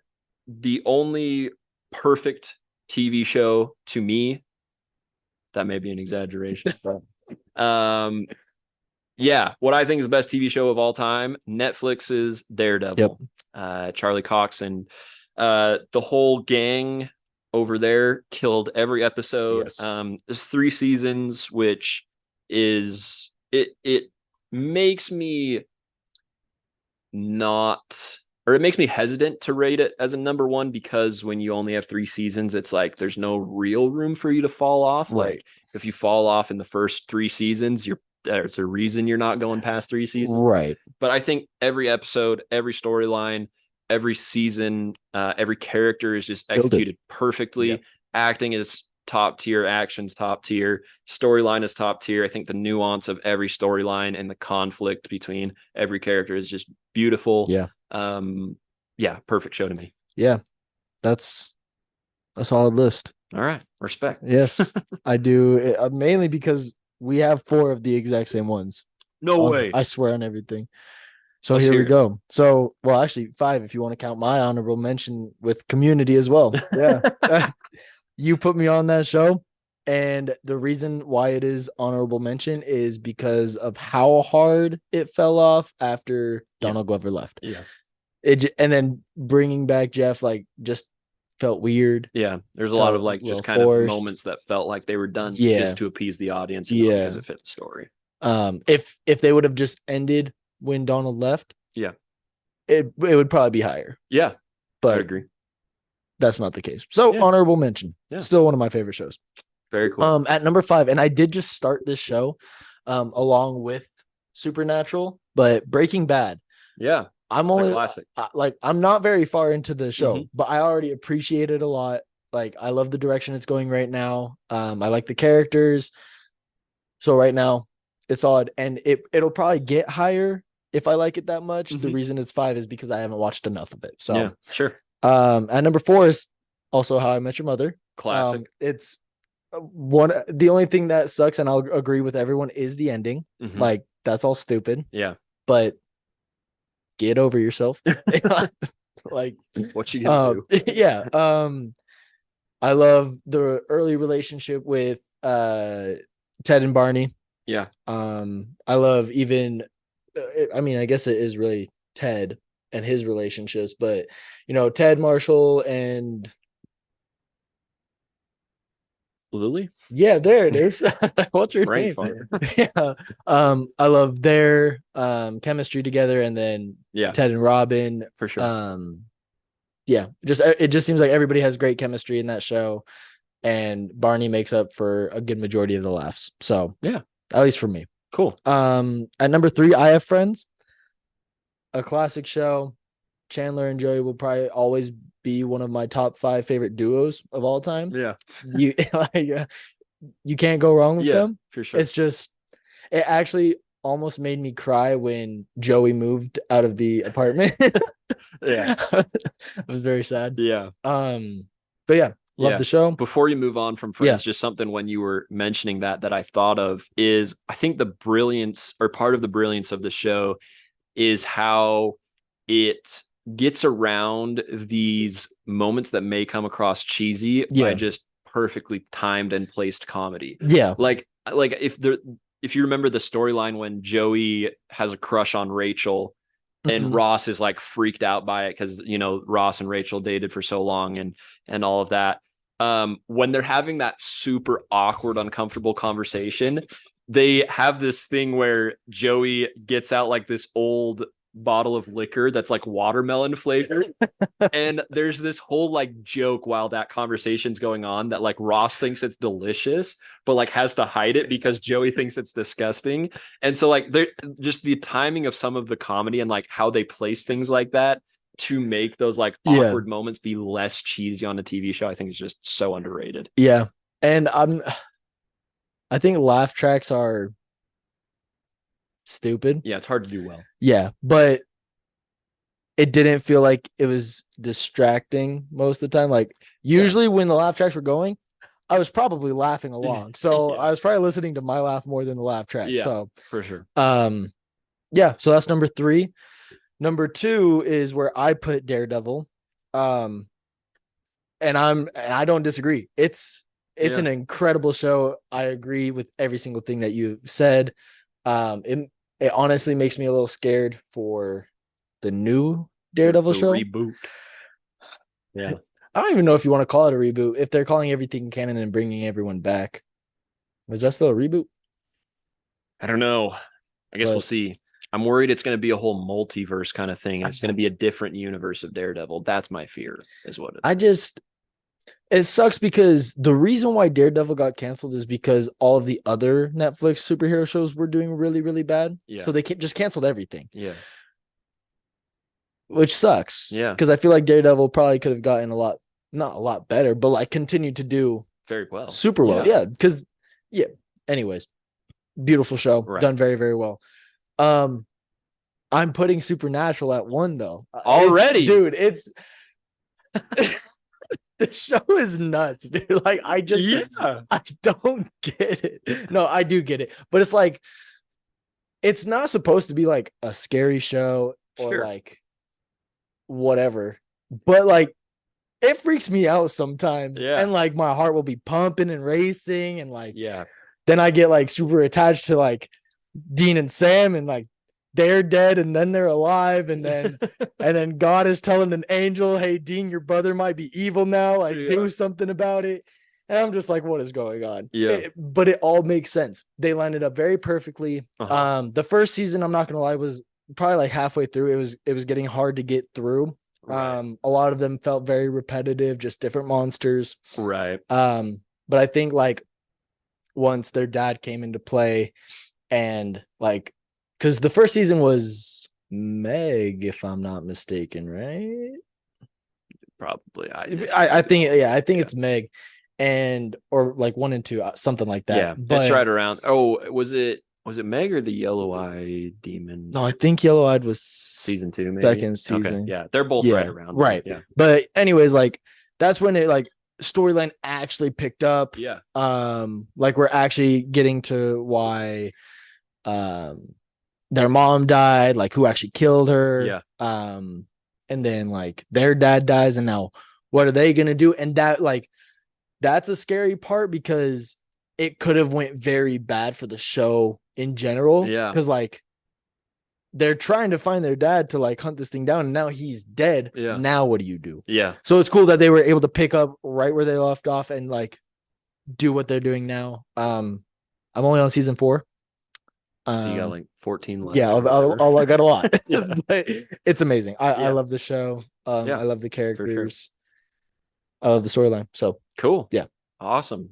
the only perfect TV show to me, that may be an exaggeration, but what I think is the best TV show of all time, Netflix's Daredevil. Charlie Cox and the whole gang over there killed every episode. There's 3 seasons, which is it makes me not, or it makes me hesitant to rate it as a number 1, because when you only have 3 seasons, it's like there's no real room for you to fall off. Like if you fall off in the first 3 seasons, there's a reason you're not going past 3 seasons. But I think every episode, every storyline, every season, every character is just executed perfectly. Acting is top tier, action's top tier, storyline is top tier. I think the nuance of every storyline and the conflict between every character is just beautiful. Perfect show to me. That's a solid list. All right, respect. Yes, I do, mainly because we have 4 of the exact same ones. No way. I swear on everything. So here we go. So, well, actually 5 if you want to count my honorable mention with Community as well. You put me on that show, and the reason why it is honorable mention is because of how hard it fell off after Donald Glover left. And then bringing back Jeff just felt weird. There's a lot of just kind of moments that felt like they were done just to appease the audience and not because it fit the story. If they would have just ended when Donald left, it would probably be higher. But I agree. That's not the case. So honorable mention. Still one of my favorite shows. Very cool. At number 5, and I did just start this show along with Supernatural, but Breaking Bad. I'm only classic. I'm not very far into the show, but I already appreciate it a lot. Like, I love the direction it's going right now. I like the characters. So right now it's solid, and it'll probably get higher if I like it that much. The reason it's 5 is because I haven't watched enough of it. So sure. At number 4 is also How I Met Your Mother. Classic. It's the only thing that sucks, and I'll agree with everyone, is the ending. Like, that's all stupid. But get over yourself. Like, what you gonna do? I love the early relationship with Ted and Barney. I love even, I guess it is really Ted and his relationships, but Ted, Marshall, and Lily. There it is. What's her name? I love their chemistry together, and then Ted and Robin for sure. It just seems like everybody has great chemistry in that show, and Barney makes up for a good majority of the laughs. So at least for me. Cool. At number 3, I Have Friends. A classic show. Chandler and Joey will probably always be one of my top 5 favorite duos of all time. You can't go wrong with them. For sure. It's just, it actually almost made me cry when Joey moved out of the apartment. I was very sad. But love the show. Before you move on from Friends, just something when you were mentioning that I thought of is, I think the brilliance, or part of the brilliance of the show, is how it gets around these moments that may come across cheesy by just perfectly timed and placed comedy. Like if you remember the storyline when Joey has a crush on Rachel and Ross is like freaked out by it because Ross and Rachel dated for so long and all of that. When they're having that super awkward, uncomfortable conversation, they have this thing where Joey gets out like this old bottle of liquor that's like watermelon flavored. And there's this whole like joke while that conversation's going on that like Ross thinks it's delicious, but like has to hide it because Joey thinks it's disgusting. And so like they're just the timing of some of the comedy and like how they place things like that to make those like awkward moments be less cheesy on a TV show, I think is just so underrated. Yeah. And I think laugh tracks are stupid. Yeah, it's hard to do well. Yeah, but it didn't feel like it was distracting most of the time. Like usually when the laugh tracks were going, I was probably laughing along. So I was probably listening to my laugh more than the laugh track. Yeah, so for sure. Yeah, so that's number 3. Number 2 is where I put Daredevil. And I don't disagree. It's an incredible show. I agree with every single thing that you said. It honestly makes me a little scared for the new Daredevil show reboot. Yeah, I don't even know if you want to call it a reboot. If they're calling everything canon and bringing everyone back, is that still a reboot? I don't know. I guess we'll see. I'm worried it's going to be a whole multiverse kind of thing. And it's going to be a different universe of Daredevil. That's my fear, is what it sucks because the reason why Daredevil got canceled is because all of the other Netflix superhero shows were doing really, really bad. Yeah. So they just canceled everything. Yeah. Which sucks. Yeah. Because I feel like Daredevil probably could have gotten not a lot better, but like continued to do very well. Super well. Yeah. Because, anyways, beautiful show. Right. Done very, very well. I'm putting Supernatural at 1 though. Already. It's the show is nuts, dude. Like I don't get it. No, I do get it. But it's like it's not supposed to be like a scary show or like whatever. But like it freaks me out sometimes. Yeah. And like my heart will be pumping and racing and like then I get like super attached to like Dean and Sam and like they're dead and then they're alive and then God is telling an angel, hey Dean, your brother might be evil now, like do something about it. And I'm just like, what is going on? But it all makes sense. They lined it up very perfectly. The first season, I'm not gonna lie, was probably like halfway through. It was getting hard to get through. A lot of them felt very repetitive, just different monsters. Right. But I think like once their dad came into play and like because the first season was Meg, if I'm not mistaken, right? Probably. I think it's Meg, and or like 1 and 2, something like that. Yeah, but it's right around. Oh, was it Meg or the Yellow-Eyed Demon? No, I think Yellow-Eyed was season 2, maybe. Second season. Okay, yeah, they're both right around. Right. Yeah. But anyways, like that's when it like storyline actually picked up. Yeah. Like we're actually getting to why their mom died, like who actually killed her. Yeah. And then like their dad dies, and now what are they gonna do? And that like that's a scary part because it could have went very bad for the show in general. Yeah. Because like they're trying to find their dad to like hunt this thing down, and now he's dead. Yeah. Now what do you do? Yeah. So it's cool that they were able to pick up right where they left off and like do what they're doing now. I'm only on season 4. So you got like 14 left. Yeah, I got a lot. Yeah. But it's amazing. I love the show. I love the characters. Sure. I love the storyline. So cool. Yeah. Awesome.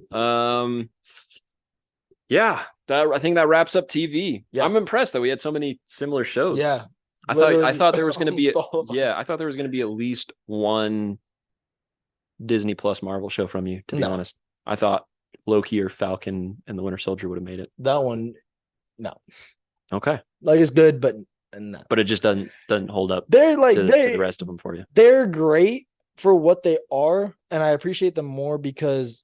Yeah, I think that wraps up TV. Yeah. I'm impressed that we had so many similar shows. Yeah. I thought there was going to be I thought there was going to be at least one Disney Plus Marvel show from you, to be honest. I thought Loki or Falcon and the Winter Soldier would have made it. That one, no. Okay. Like it's good, but no. But it just doesn't hold up. They're like to the rest of them for you. They're great for what they are, and I appreciate them more because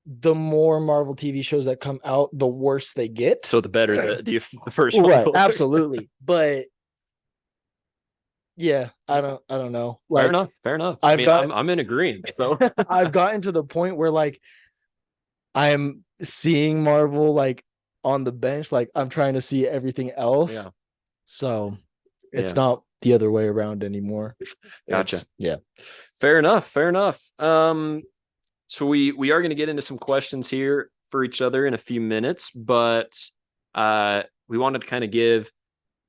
the more Marvel TV shows that come out, the worse they get. So the better the first one. Right, absolutely. But yeah, I don't know. Like, fair enough. I'm in agreement. So I've gotten to the point where like I'm seeing Marvel like on the bench, like I'm trying to see everything else. Yeah. So it's not the other way around anymore. Gotcha. Yeah. Fair enough. So we are going to get into some questions here for each other in a few minutes, but we wanted to kind of give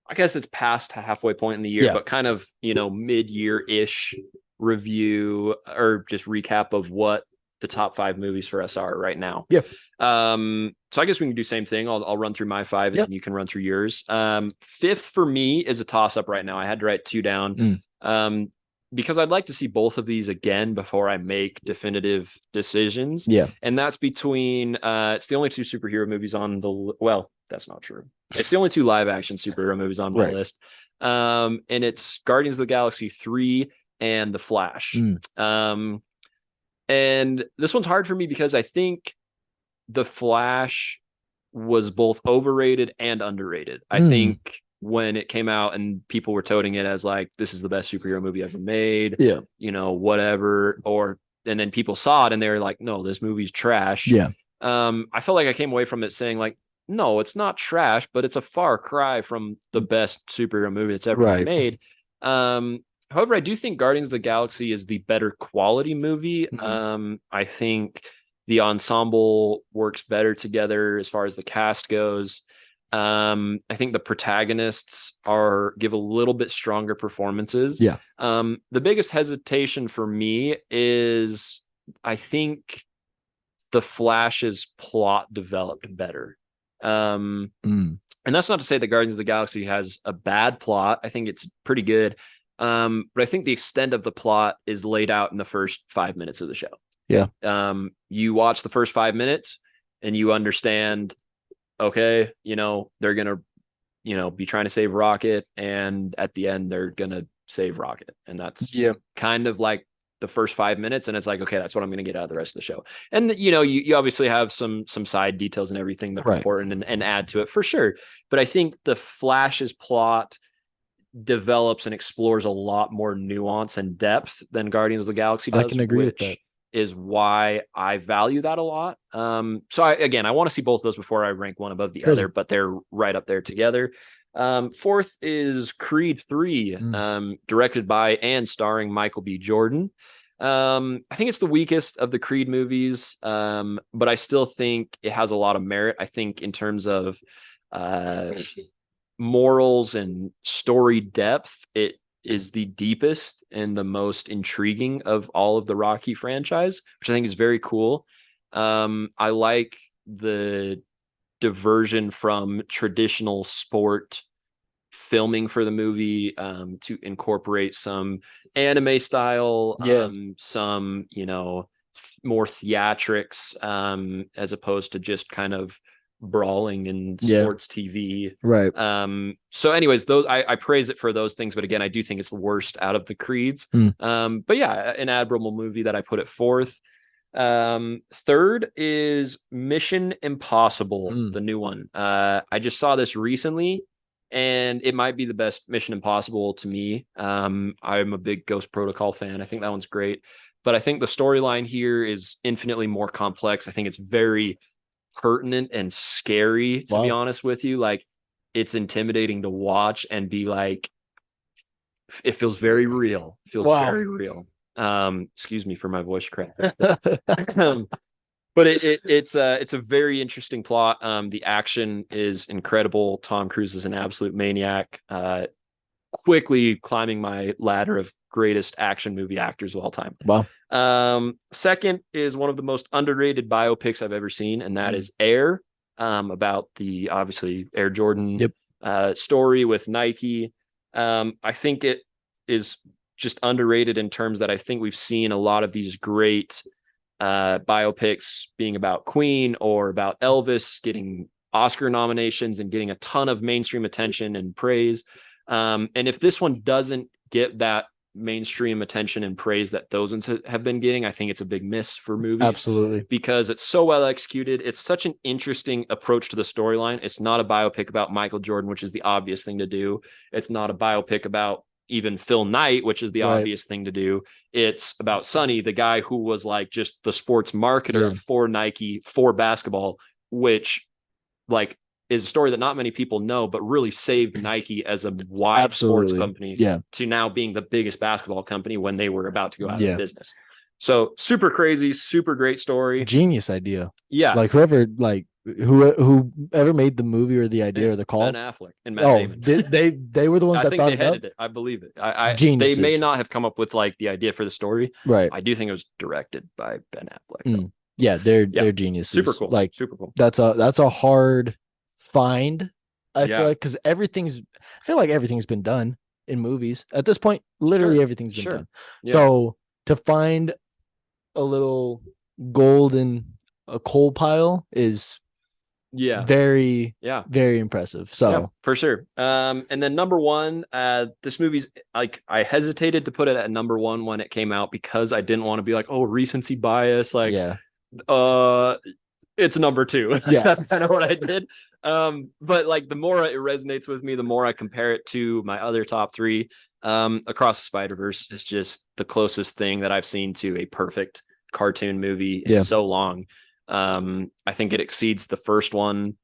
I guess it's past halfway point in the year, Yeah. but kind of, mid-year-ish review or just recap of what the top 5 movies for us are right now. Yeah. So I guess we can do the same thing. I'll run through my 5 and then you can run through yours. 5th for me is a toss-up right now. I had to write 2 down. Because I'd like to see both of these again before I make definitive decisions. Yeah. And that's between it's the only 2 superhero movies on that's not true. It's the only 2 live action superhero movies on my list. And it's Guardians of the Galaxy 3 and The Flash. And this one's hard for me because I think The Flash was both overrated and underrated. I think when it came out and people were toting it as like, this is the best superhero movie ever made, whatever, and then people saw it and they were like, no, this movie's trash. Yeah. I felt like I came away from it saying like, no, it's not trash, but it's a far cry from the best superhero movie that's ever been made. However, I do think Guardians of the Galaxy is the better quality movie. I think the ensemble works better together as far as the cast goes. I think the protagonists give a little bit stronger performances. Yeah. The biggest hesitation for me is I think the Flash's plot developed better. And that's not to say that Guardians of the Galaxy has a bad plot. I think it's pretty good. But I think the extent of the plot is laid out in the first 5 minutes of the show. Yeah. You watch the first 5 minutes and you understand, okay, they're going to, be trying to save Rocket. And at the end, they're going to save Rocket. And that's kind of like the first 5 minutes. And it's like, okay, that's what I'm going to get out of the rest of the show. And, you obviously have some side details and everything that are important and add to it for sure. But I think the Flash's plot develops and explores a lot more nuance and depth than Guardians of the Galaxy does. I can agree with that. Is why I value that a lot. So I want to see both of those before I rank one above the other, but they're right up there together. 4th is Creed 3, directed by and starring Michael B. Jordan. I think it's the weakest of the Creed movies, but I still think it has a lot of merit. I think in terms of morals and story depth, it is the deepest and the most intriguing of all of the Rocky franchise, which I think is very cool. I like the diversion from traditional sport filming for the movie to incorporate some anime style, some, more theatrics as opposed to just kind of brawling in sports TV. Right. So anyways, those I praise it for those things, but again, I do think it's the worst out of the Creeds. But yeah, an admirable movie that I put it 4th. 3rd is Mission Impossible, the new one. I just saw this recently and it might be the best Mission Impossible to me. I'm a big Ghost Protocol fan. I think that one's great, but I think the storyline here is infinitely more complex. I think it's very pertinent and scary, to be honest with you. Like, it's intimidating to watch and be like, it feels very real. It feels very real. Excuse me for my voice crack. But it's a very interesting plot. The action is incredible. Tom Cruise is an absolute maniac. Quickly climbing my ladder of greatest action movie actors of all time. Wow. 2nd is one of the most underrated biopics I've ever seen, and that is Air, about the obviously Air Jordan story with Nike. I think it is just underrated in terms that I think we've seen a lot of these great biopics being about Queen or about Elvis getting Oscar nominations and getting a ton of mainstream attention and praise. And if this one doesn't get that mainstream attention and praise that those ones have been getting, I think it's a big miss for movies. Absolutely. Because it's so well executed. It's such an interesting approach to the storyline. It's not a biopic about Michael Jordan, which is the obvious thing to do. It's not a biopic about even Phil Knight, which is the obvious thing to do. It's about Sonny, the guy who was like just the sports marketer for Nike, for basketball, which like is a story that not many people know, but really saved Nike as a wide sports company to now being the biggest basketball company when they were about to go out of business. So super crazy, super great story. Genius idea. Yeah. Like whoever like whoever made the movie or the idea or the call. Ben Affleck and Matt Oh, Damon. they were the ones I that think thought they it up. headed it. I believe it. They Geniuses. may not have come up with like the idea for the story. Right. I do think it was directed by Ben Affleck. Yeah, they're geniuses. Super cool. Like super cool. that's a hard find. I Yeah. feel like because I feel like everything's been done in movies at this point. Literally Sure. everything's been Sure. done. Yeah. So to find a little gold in a coal pile is very very impressive. So yeah, for sure. And then number one, this movie's like I hesitated to put it at number one when it came out because I didn't want to be like, oh, recency bias. Like, it's number two. Yeah. That's kind of what I did. But like the more it resonates with me, the more I compare it to my other top three. Across the Spider-Verse is just the closest thing that I've seen to a perfect cartoon movie in so long. I think it exceeds the first one.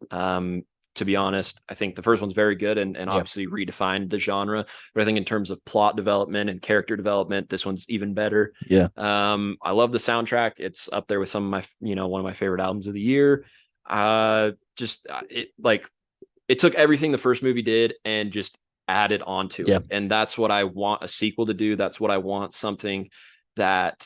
To be honest, I think the first one's very good and obviously redefined the genre. But I think in terms of plot development and character development, this one's even better. Yeah. I love the soundtrack. It's up there with some of my, one of my favorite albums of the year. It took everything the first movie did and just added onto it. And that's what I want a sequel to do. That's what I want, something that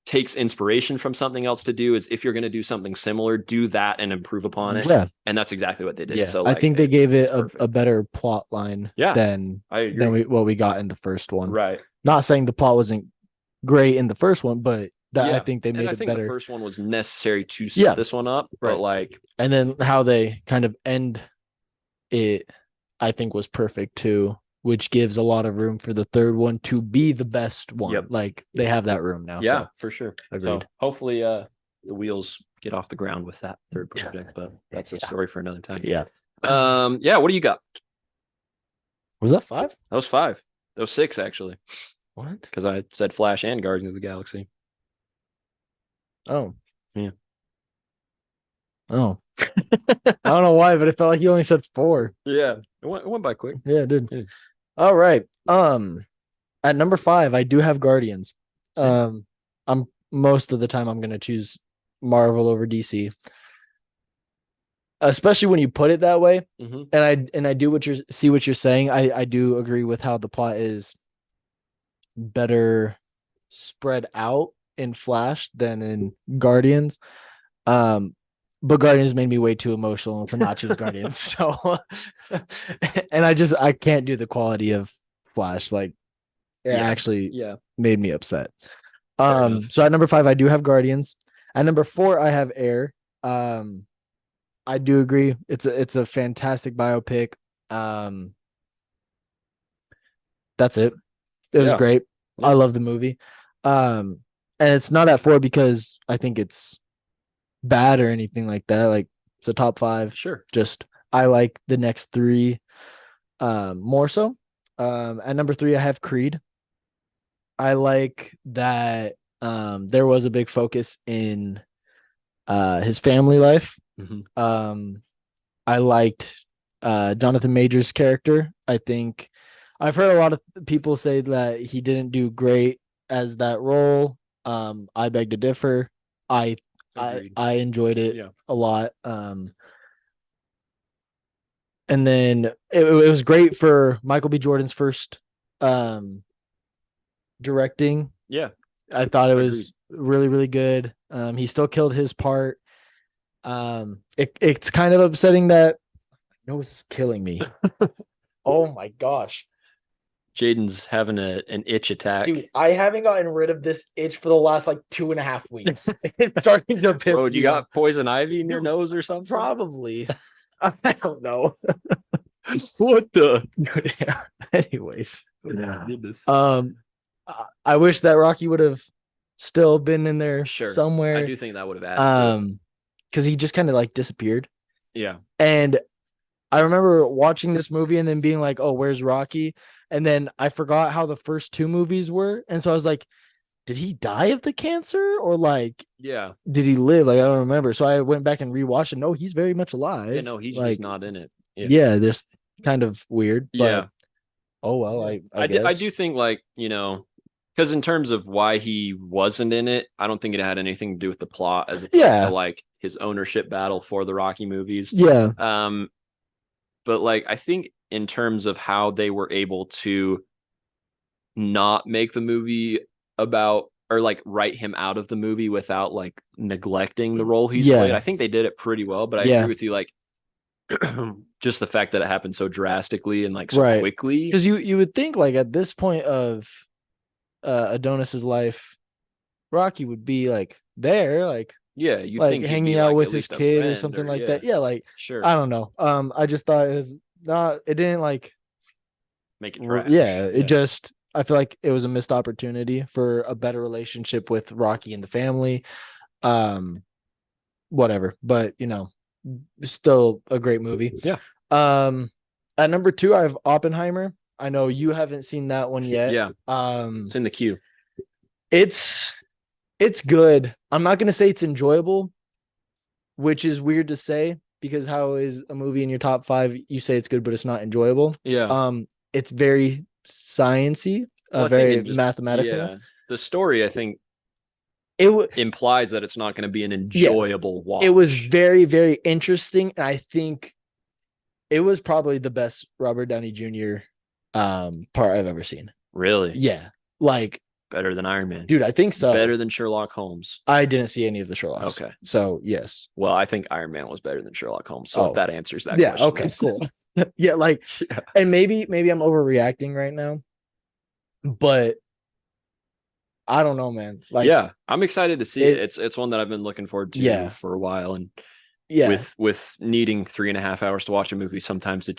takes inspiration from something else to do. Is if you're going to do something similar, do that and improve upon it. Yeah. And that's exactly what they did. So I think they gave it a better plot line than what we got in the first one. Right. Not saying the plot wasn't great in the first one, but I think they made it better. The first one was necessary to set this one up, but and then how they kind of end it, I think was perfect too, which gives a lot of room for the third one to be the best one. Like they have that room now. Yeah, so. for sure. Agreed. So hopefully the wheels get off the ground with that third project, but that's a story for another time. Yeah. What do you got? Was that 5? That was 5. That was 6 actually. What? Because I said Flash and Guardians of the Galaxy. Oh. Yeah. Oh. I don't know why, but it felt like you only said 4. Yeah. It went by quick. Yeah, it did. Yeah. All right. At number 5, I do have Guardians. I'm most of the time I'm gonna choose Marvel over DC. Especially when you put it that way. Mm-hmm. And I do what you're saying. I do agree with how the plot is better spread out in Flash than in Guardians. But Guardians made me way too emotional to not choose Guardians. So and I can't do the quality of Flash. Like it actually made me upset. So at number 5, I do have Guardians. At number 4, I have Air. I do agree. It's a fantastic biopic. That's it. It was great. I love the movie. And it's not at 4 because I think it's bad or anything like that. Like it's a top 5. Sure. Just I like the next 3 more so. At number 3, I have Creed. I like that there was a big focus in his family life. Mm-hmm. I liked Jonathan Majors' character. I think I've heard a lot of people say that he didn't do great as that role. I beg to differ. I enjoyed it a lot. And then it was great for Michael B. Jordan's first directing. Yeah. I thought it was really, really good. He still killed his part. It's kind of upsetting that nose is killing me. Oh my gosh. Jaden's having an itch attack. Dude, I haven't gotten rid of this itch for the last like 2.5 weeks. It's starting to piss. Oh, you got poison ivy in your nose or something? Probably. I don't know. What the? Anyways. Goodness. I wish that Rocky would have still been in there somewhere. I do think that would have added. Because he just kind of like disappeared. Yeah. And I remember watching this movie and then being like, oh, where's Rocky? And then I forgot how the first 2 movies were. And so I was like, did he die of the cancer? Or like, did he live? Like, I don't remember. So I went back and rewatched and no, he's very much alive. Yeah, no, he's like, just not in it. Yeah, just kind of weird. But, yeah. Oh, well, I guess. I do think like, Because in terms of why he wasn't in it, I don't think it had anything to do with the plot as opposed to like his ownership battle for the Rocky movies. Yeah. But like I think in terms of how they were able to not make the movie about or like write him out of the movie without like neglecting the role he's played, I think they did it pretty well. But I agree with you, like just the fact that it happened so drastically and like so quickly. Because you would think like at this point of Adonis's life, Rocky would be like there, like you like think hanging out with his kid or something like that. Yeah, like sure. I don't know. I just thought it was not. It didn't like make it trash. It just. I feel like it was a missed opportunity for a better relationship with Rocky and the family. Whatever, but still a great movie. Yeah. At number 2, I have Oppenheimer. I know you haven't seen that one yet. Yeah. It's in the queue. It's good. I'm not gonna say it's enjoyable, which is weird to say because how is a movie in your top 5? You say it's good, but it's not enjoyable. Yeah. It's very sciencey, very mathematical. Yeah. The story, I think, implies that it's not going to be an enjoyable watch. It was very, very interesting, and I think it was probably the best Robert Downey Jr. Part I've ever seen. Really? Yeah, like better than Iron Man, dude. I think so. Better than Sherlock Holmes. I didn't see any of the Sherlocks. Okay, so yes. Well, I think Iron Man was better than Sherlock Holmes. So if that answers that question, okay, cool. Yeah, like, and maybe I'm overreacting right now, but I don't know, man. Like, yeah, I'm excited to see it. It's one that I've been looking forward to for a while, and with needing 3.5 hours to watch a movie, sometimes it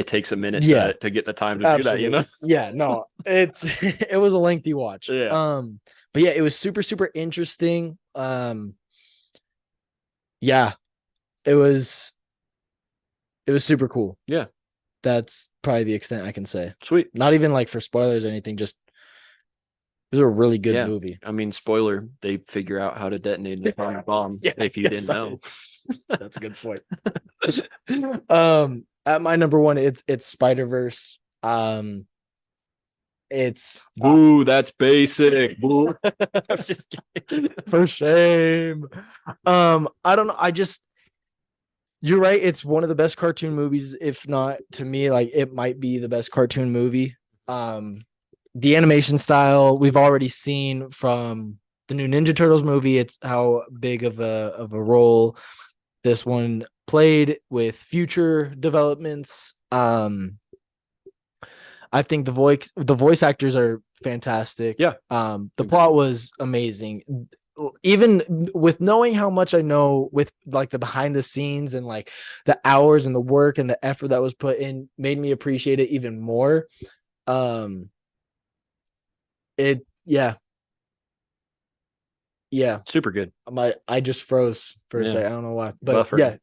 takes a minute to get the time to do that. Yeah, no, it was a lengthy watch. Yeah. But yeah, it was super, super interesting. Yeah, it was super cool. Yeah. That's probably the extent I can say. Sweet. Not even like for spoilers or anything, just it was a really good movie. I mean, spoiler, they figure out how to detonate an atomic bomb if you didn't know. That's a good point. At my number 1, it's Spider-Verse. It's boo, that's basic. Boo. I'm just kidding. For shame. I don't know. You're right. It's one of the best cartoon movies, if not to me, like it might be the best cartoon movie. The animation style we've already seen from the new Ninja Turtles movie. It's how big of a role this one played with future developments. I think the voice actors are fantastic. Yeah. The plot was amazing. Even with knowing how much I know with like the behind the scenes and like the hours and the work and the effort that was put in made me appreciate it even more. Yeah. Super good. I just froze for a second. I don't know why, but Buffer.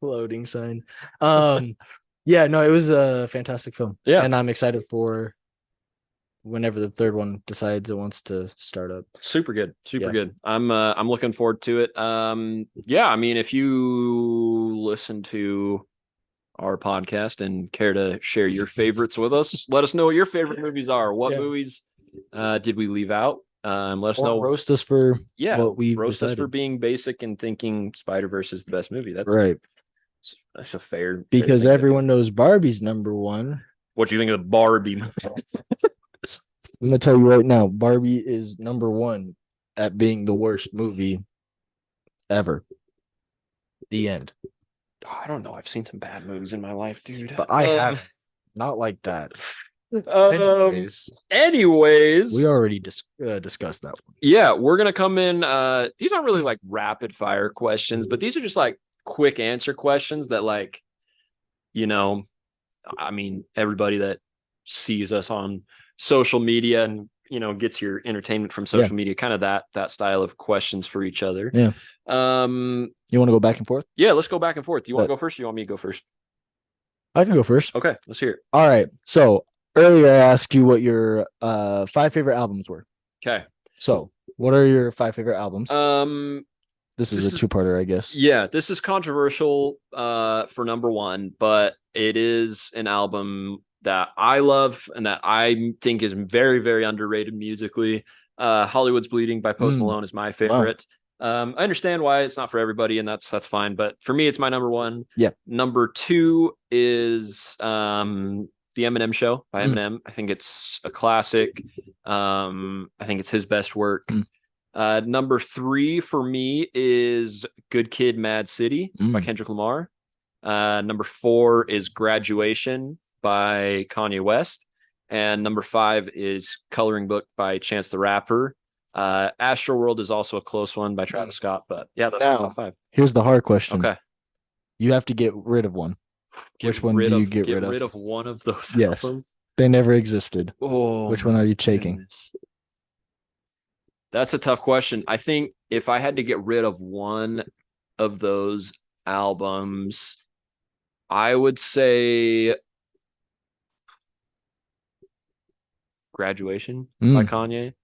Loading sign. Yeah, no, it was a fantastic film. Yeah. And I'm excited for whenever the third one decides it wants to start up. Super good. Good. I'm looking forward to it. I mean, if you listen to our podcast and care to share your favorites with us, let us know what your favorite movies are. What movies did we leave out? Let us know. Roast us for what we roast us for being basic and thinking Spider-Verse is the best movie. That's right. That's a fair because everyone knows Barbie's number 1. What do you think of the Barbie movie? I'm gonna tell you right now, Barbie is number 1 at being the worst movie ever. The end. I don't know. I've seen some bad movies in my life, dude. But I have not like that. Anyways, we already discussed that one. Yeah, we're gonna come in. These aren't really like rapid fire questions, but these are just like quick answer questions that, like, I mean, everybody that sees us on social media and gets your entertainment from social media, kind of that style of questions for each other. Yeah. You want to go back and forth? Yeah, let's go back and forth. Do you want to go first? Or you want me to go first? I can go first. Okay, let's hear it. All right. So earlier I asked you what your 5 favorite albums were. Okay. So what are your 5 favorite albums? This is a 2-parter, I guess. Yeah, this is controversial for number 1, but it is an album that I love and that I think is very, very underrated musically. Hollywood's Bleeding by Post Malone is my favorite. Wow. I understand why it's not for everybody, and that's fine. But for me, it's my number one. Yeah. Number two is The Eminem Show by Eminem. I think it's a classic. I think it's his best work. Number three for me is Good Kid, Mad City by Kendrick Lamar. Number four is Graduation by Kanye West. And number five is Coloring Book by Chance the Rapper. Astroworld is also a close one by Travis Scott, but yeah, that's the top five. Here's the hard question. Okay. You have to get rid of one. Which one do you get rid of? Get rid of one of those Yes. albums? They never existed. Oh, which one are you taking? Goodness. That's a tough question. I think if I had to get rid of one of those albums, I would say Graduation by Kanye.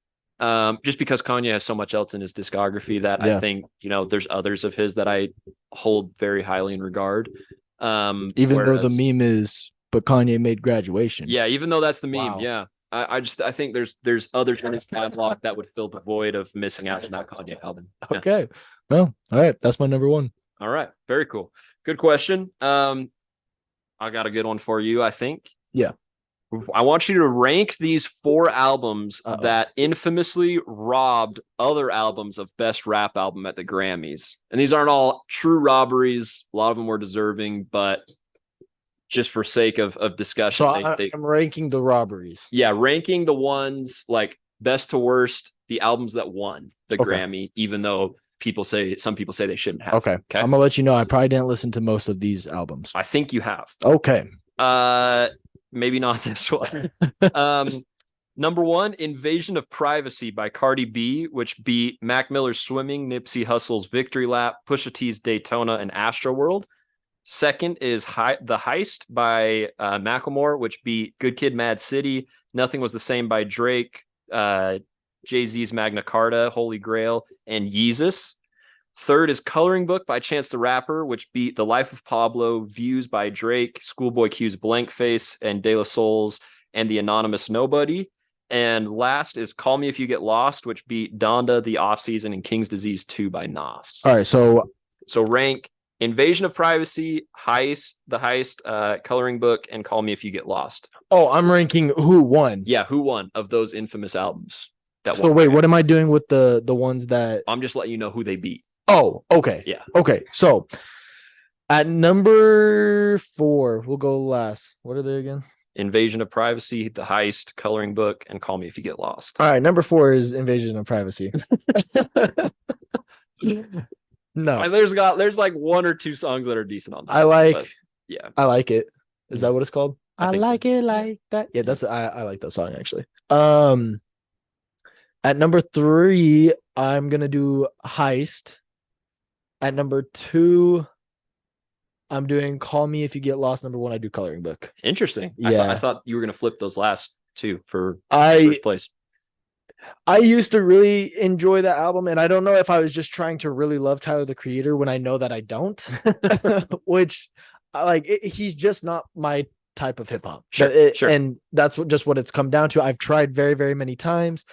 Just because Kanye has so much else in his discography that I think, there's others of his that I hold very highly in regard. Though the meme is, but Kanye made Graduation. Yeah, even though that's the meme. Wow. Yeah. I think there's others in his catalog that would fill the void of missing out on that Kanye album. Yeah. Okay. Well, all right. That's my number one. All right. Very cool. Good question. I got a good one for you, I think. Yeah. I want you to rank these four albums that infamously robbed other albums of best rap album at the Grammys. And these aren't all true robberies. A lot of them were deserving, but just for sake of discussion. So I'm ranking the robberies. Yeah, ranking the ones like best to worst, the albums that won the Grammy, even though some people say they shouldn't have. Okay. I'm gonna let you know I probably didn't listen to most of these albums. I think you have. Okay. Maybe not this one. Number one, Invasion of Privacy by Cardi B, which beat Mac Miller's Swimming, Nipsey Hussle's Victory Lap, Pusha T's Daytona, and Astroworld. Second is The Heist by Macklemore, which beat Good Kid, Mad City, Nothing Was the Same by Drake, Jay-Z's Magna Carta, Holy Grail, and Yeezus. Third is Coloring Book by Chance the Rapper, which beat The Life of Pablo, Views by Drake, Schoolboy Q's Blank Face, and De La Soul's and The Anonymous Nobody. And last is Call Me If You Get Lost, which beat Donda, The Offseason, and King's Disease 2 by Nas. All right, so rank Invasion of Privacy, The Heist, Coloring Book, and Call Me If You Get Lost. Oh, I'm ranking who won. Yeah, who won of those infamous albums. So wait, what am I doing with the ones that... I'm just letting you know who they beat. Oh, okay. Yeah. Okay. So at number 4, we'll go last. What are they again? Invasion of Privacy, The Heist, Coloring Book, and Call Me If You Get Lost. All right. Number 4 is Invasion of Privacy. No. And there's like one or two songs that are decent on that. I like it. Is that what it's called? I like it like that. Yeah, that's I like that song actually. At number 3, I'm gonna do Heist. At number 2, I'm doing Call Me If You Get Lost. Number 1, I do Coloring Book. Interesting. Yeah. I thought you were going to flip those last two for first place. I used to really enjoy that album, and I don't know if I was just trying to really love Tyler, the Creator, when I know that I don't, which he's just not my type of hip hop. Sure. And that's what it's come down to. I've tried very, very many times.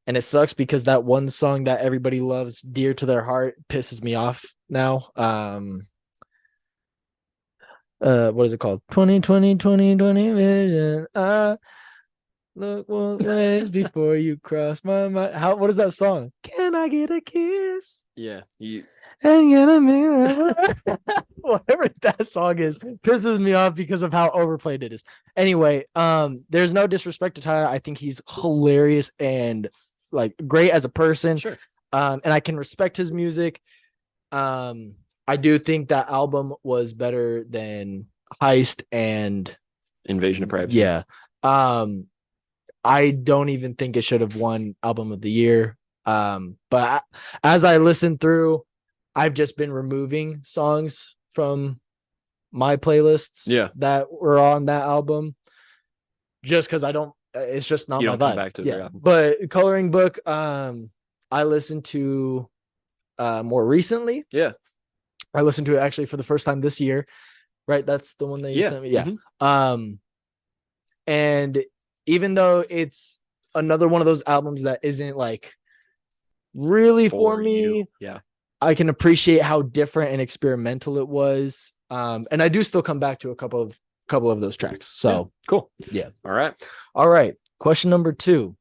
And it sucks because that one song that everybody loves dear to their heart pisses me off now. What is it called? 2020 vision. Look what ways before you cross my mind. What is that song? Can I get a kiss? Yeah. And get a mirror. Whatever that song is pisses me off because of how overplayed it is. Anyway, there's no disrespect to Tyler. I think he's hilarious and great as a person. Sure. And I can respect his music. I do think that album was better than Heist and Invasion of Privacy. Yeah. I don't even think it should have won Album of the Year. But as I listen through, I've just been removing songs from my playlists that were on that album just because it's just not my vibe. Come back to it. But Coloring Book, I listened to more recently. Yeah. I listened to it actually for the first time this year. right? That's the one that you Yeah. sent me. Yeah. Mhm. And even though it's another one of those albums that isn't like really for me, Yeah. I can appreciate how different and experimental it was. And I do still come back to a couple of those tracks. So cool. Yeah. All right. All right. Question number 2.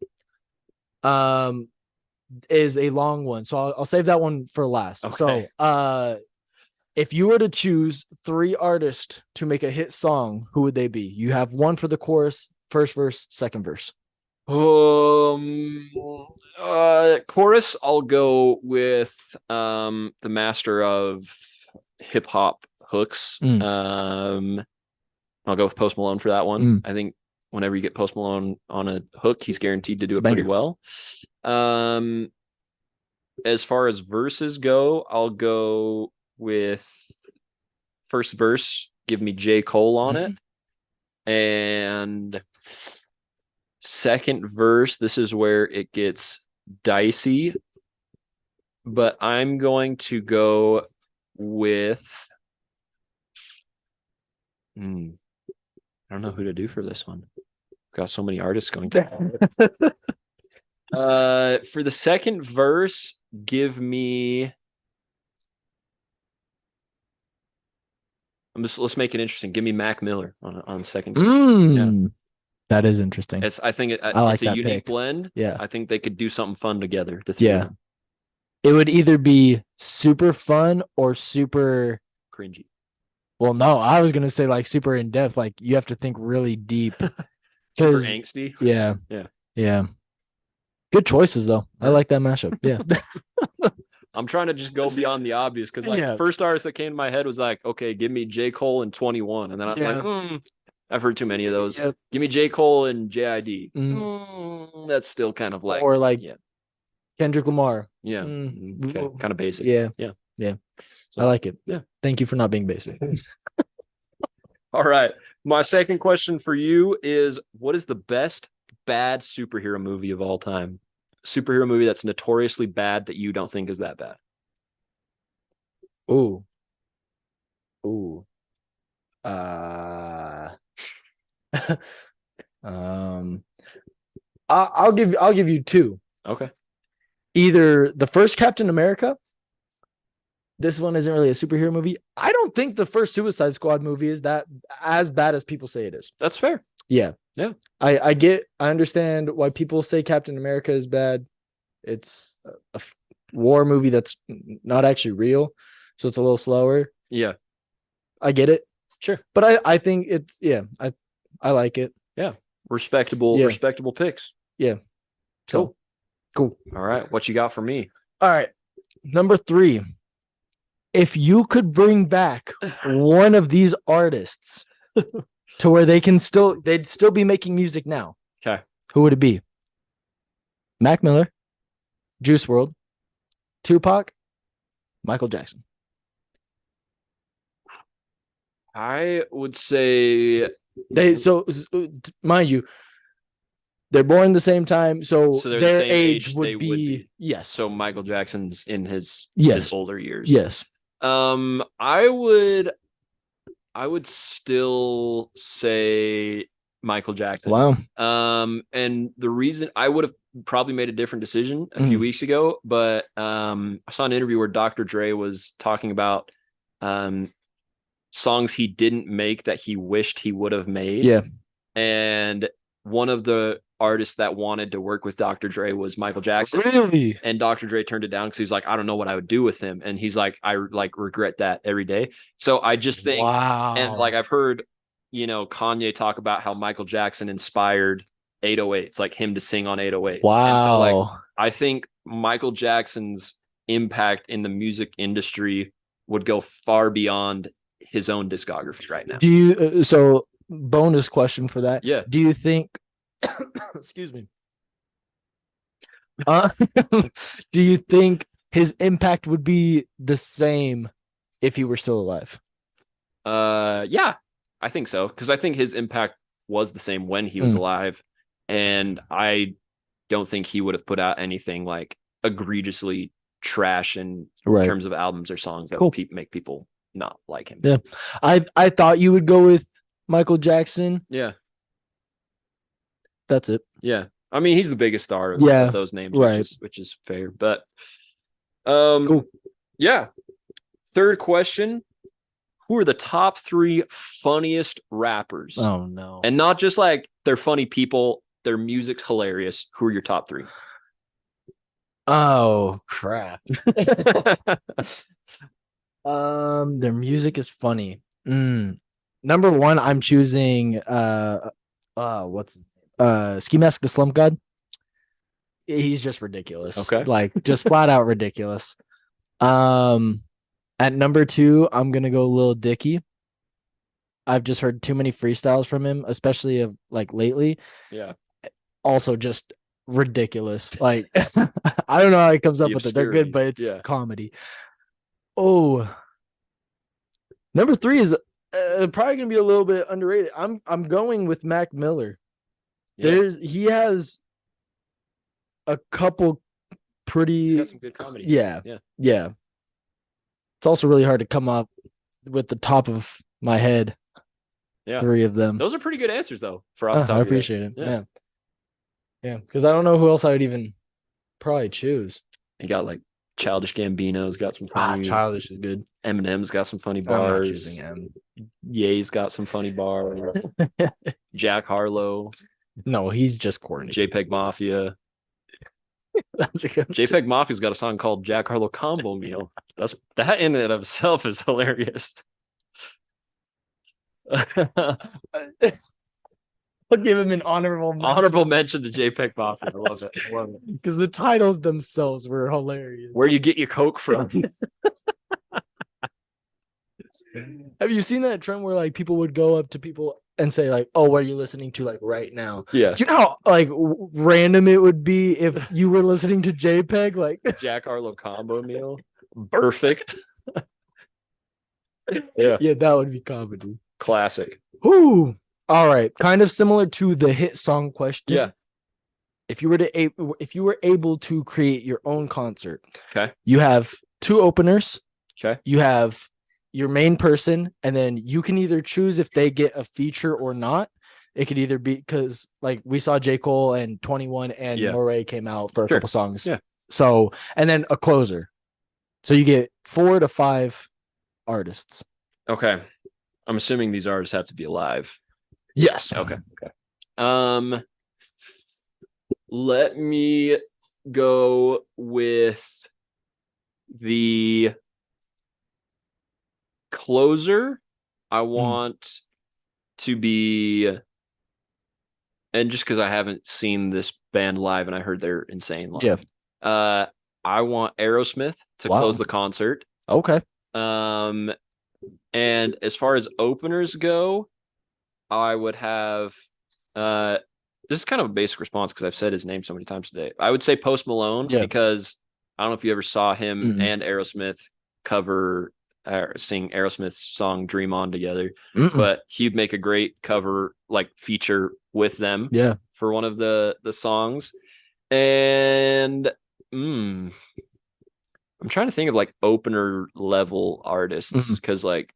Is a long one. So I'll save that one for last. Okay. So if you were to choose 3 artists to make a hit song, who would they be? You have one for the chorus, first verse, second verse. Chorus, I'll go with the master of hip hop hooks. I'll go with Post Malone for that one. I think whenever you get Post Malone on a hook, he's guaranteed to do it pretty well. As far as verses go, I'll go with first verse, give me J. Cole on it. And second verse, this is where it gets dicey. But I'm going to go with I don't know who to do for this one. Got so many artists going. For the second verse, give me. Let's make it interesting. Give me Mac Miller on the second. Yeah. That is interesting. I think it's a unique pick. blend. Yeah, I think they could do something fun together. The three of them. It would either be super fun or super cringy. Well, no, I was gonna say like super in depth. Like you have to think really deep. Super angsty. Yeah. Yeah. Yeah. Good choices though. I like that mashup. Yeah. I'm trying to just go beyond the obvious because first artist that came to my head was like, okay, give me J. Cole and 21. And then I was like, I've heard too many of those. Yep. Give me J. Cole and JID. That's still kind of like or like Kendrick Lamar. Yeah. Okay. Kind of basic. Yeah. Yeah. Yeah. So, I like it. Yeah. Thank you for not being basic. All right. My second question for you is what is the best bad superhero movie of all time? Superhero movie that's notoriously bad that you don't think is that bad. Ooh. I'll give you 2. Okay. Either the first Captain America. This one isn't really a superhero movie. I don't think the first Suicide Squad movie is that as bad as people say it is. That's fair. Yeah. Yeah. I understand why people say Captain America is bad. It's a war movie that's not actually real. So it's a little slower. Yeah. I get it. Sure. But I think it's, I like it. Yeah. Respectable picks. Yeah. Cool. All right. What you got for me? All right. Number 3. If you could bring back one of these artists to where they'd still be making music now. Okay. Who would it be? Mac Miller, Juice WRLD, Tupac, Michael Jackson. I would say mind you, they're born the same time, so their the same age would be yes. So Michael Jackson's in his older years. Yes. I would still say Michael Jackson. Wow. And the reason I would have probably made a different decision a few weeks ago, but I saw an interview where Dr. Dre was talking about songs he didn't make that he wished he would have made. Yeah. And one of the artists that wanted to work with Dr. Dre was Michael Jackson. Really? And Dr. Dre turned it down because he's like, I don't know what I would do with him. And he's like, I regret that every day. So I just think, and like I've heard, Kanye talk about how Michael Jackson inspired 808s, like him to sing on 808s. Wow. And so, I think Michael Jackson's impact in the music industry would go far beyond his own discography right now. Do you, so bonus question for that. Yeah. Do you think, excuse me. Do you think his impact would be the same if he were still alive? Yeah, I think so. Because I think his impact was the same when he was alive. And I don't think he would have put out anything like egregiously trash in terms of albums or songs that would make people, not like him. Yeah. I thought you would go with Michael Jackson. Yeah. That's it. Yeah. I mean, he's the biggest star of those names, right. which is fair. But Cool. yeah. Third question. Who are the top 3 funniest rappers? Oh no. And not just like they're funny people, their music's hilarious. Who are your top 3? Oh crap. Their music is funny. Number 1, I'm choosing what's Ski Mask the Slump God. He's just ridiculous. Okay. Like just flat out ridiculous. At number 2, I'm gonna go Lil Dicky. I've just heard too many freestyles from him, especially of like lately. Yeah. Also just ridiculous. Like I don't know how he comes up with it. They're good, but it's comedy. Oh, number 3 is probably gonna be a little bit underrated. I'm going with Mac Miller. Yeah. He has a couple pretty. He's got some good comedy. Yeah. It's also really hard to come up with the top of my head. Yeah. 3 of them. Those are pretty good answers though. For off the top I of your appreciate head. it. Yeah. Because I don't know who else I would even probably choose. You got like Childish Gambino's got some funny. Childish is good. Eminem's got some funny I'm not bars. choosing him. Ye's got some funny bars. Jack Harlow. No, he's just corny. JPEG Mafia. That's a good JPEG Mafia's got a song called Jack Harlow Combo Meal. That in and of itself is hilarious. I'll give him an honorable mention to JPEG Mafia. I love it. Because the titles themselves were hilarious. Where you get your Coke from? Have you seen that trend where like people would go up to people and say like, "Oh, what are you listening to like right now?" Yeah. Do you know how like random it would be if you were listening to JPEG? Like Jack Harlow Combo Meal. Perfect. Yeah, that would be comedy. Classic. Ooh. All right. Kind of similar to the hit song question. Yeah. If you were able to create your own concert, okay, you have 2 openers. Okay. You have your main person, and then you can either choose if they get a feature or not. It could either be because like we saw J. Cole and 21 and Moray came out for a couple songs. Yeah. So, and then a closer. So you get 4 to 5 artists. Okay. I'm assuming these artists have to be alive. Yes. Okay. Let me go with the closer. I want to be, and just because I haven't seen this band live and I heard they're insane live. Yeah. I want Aerosmith to close the concert. Okay. And as far as openers go, I would have this is kind of a basic response because I've said his name so many times today. I would say Post Malone because I don't know if you ever saw him and Aerosmith sing Aerosmith's song Dream On together, but he'd make a great cover like feature with them for one of the songs. And I'm trying to think of like opener level artists because like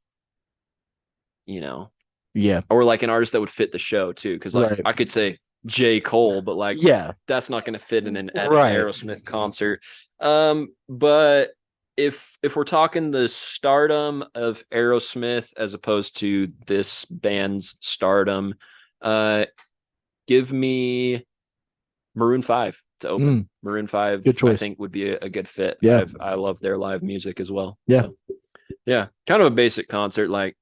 or like an artist that would fit the show too, because like I could say J. Cole, but like that's not going to fit in an Aerosmith concert. But if we're talking the stardom of Aerosmith as opposed to this band's stardom, give me Maroon 5 to open. Maroon 5 good choice. I think would be a good fit. I love their live music as well. So, kind of a basic concert, like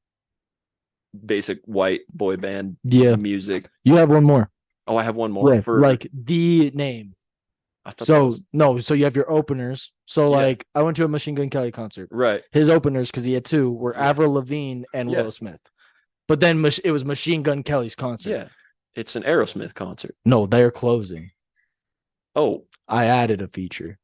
basic white boy band music. You have one more. Oh, I have one more for like the name. So you have your openers. So like I went to a Machine Gun Kelly concert. Right. His openers, because he had 2, were Avril Lavigne and Will Smith. But then it was Machine Gun Kelly's concert. Yeah. It's an Aerosmith concert. No, they're closing. Oh. I added a feature.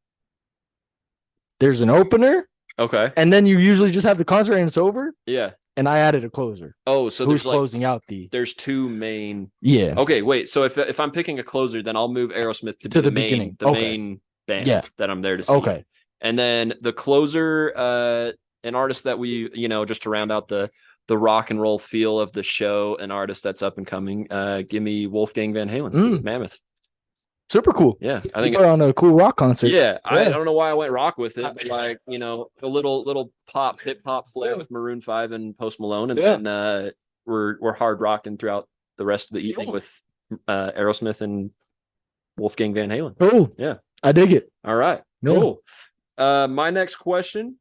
There's an opener. Okay. And then you usually just have the concert and it's over. Yeah. And I added a closer. Oh, so who's closing out the? There's 2 main. Yeah. Okay, wait. So if I'm picking a closer, then I'll move Aerosmith to the beginning, main band that I'm there to see. Okay. And then the closer an artist that we, just to round out the rock and roll feel of the show, an artist that's up and coming. Give me Wolfgang Van Halen, Mammoth. Super cool. Yeah, I You think put on a cool rock concert. Yeah, I don't know why I went rock with it, but like a little pop hip hop flair with Maroon 5 and Post Malone, and then we're hard rocking throughout the rest of the evening with Aerosmith and Wolfgang Van Halen. Cool. Yeah, I dig it. All right, cool. My next question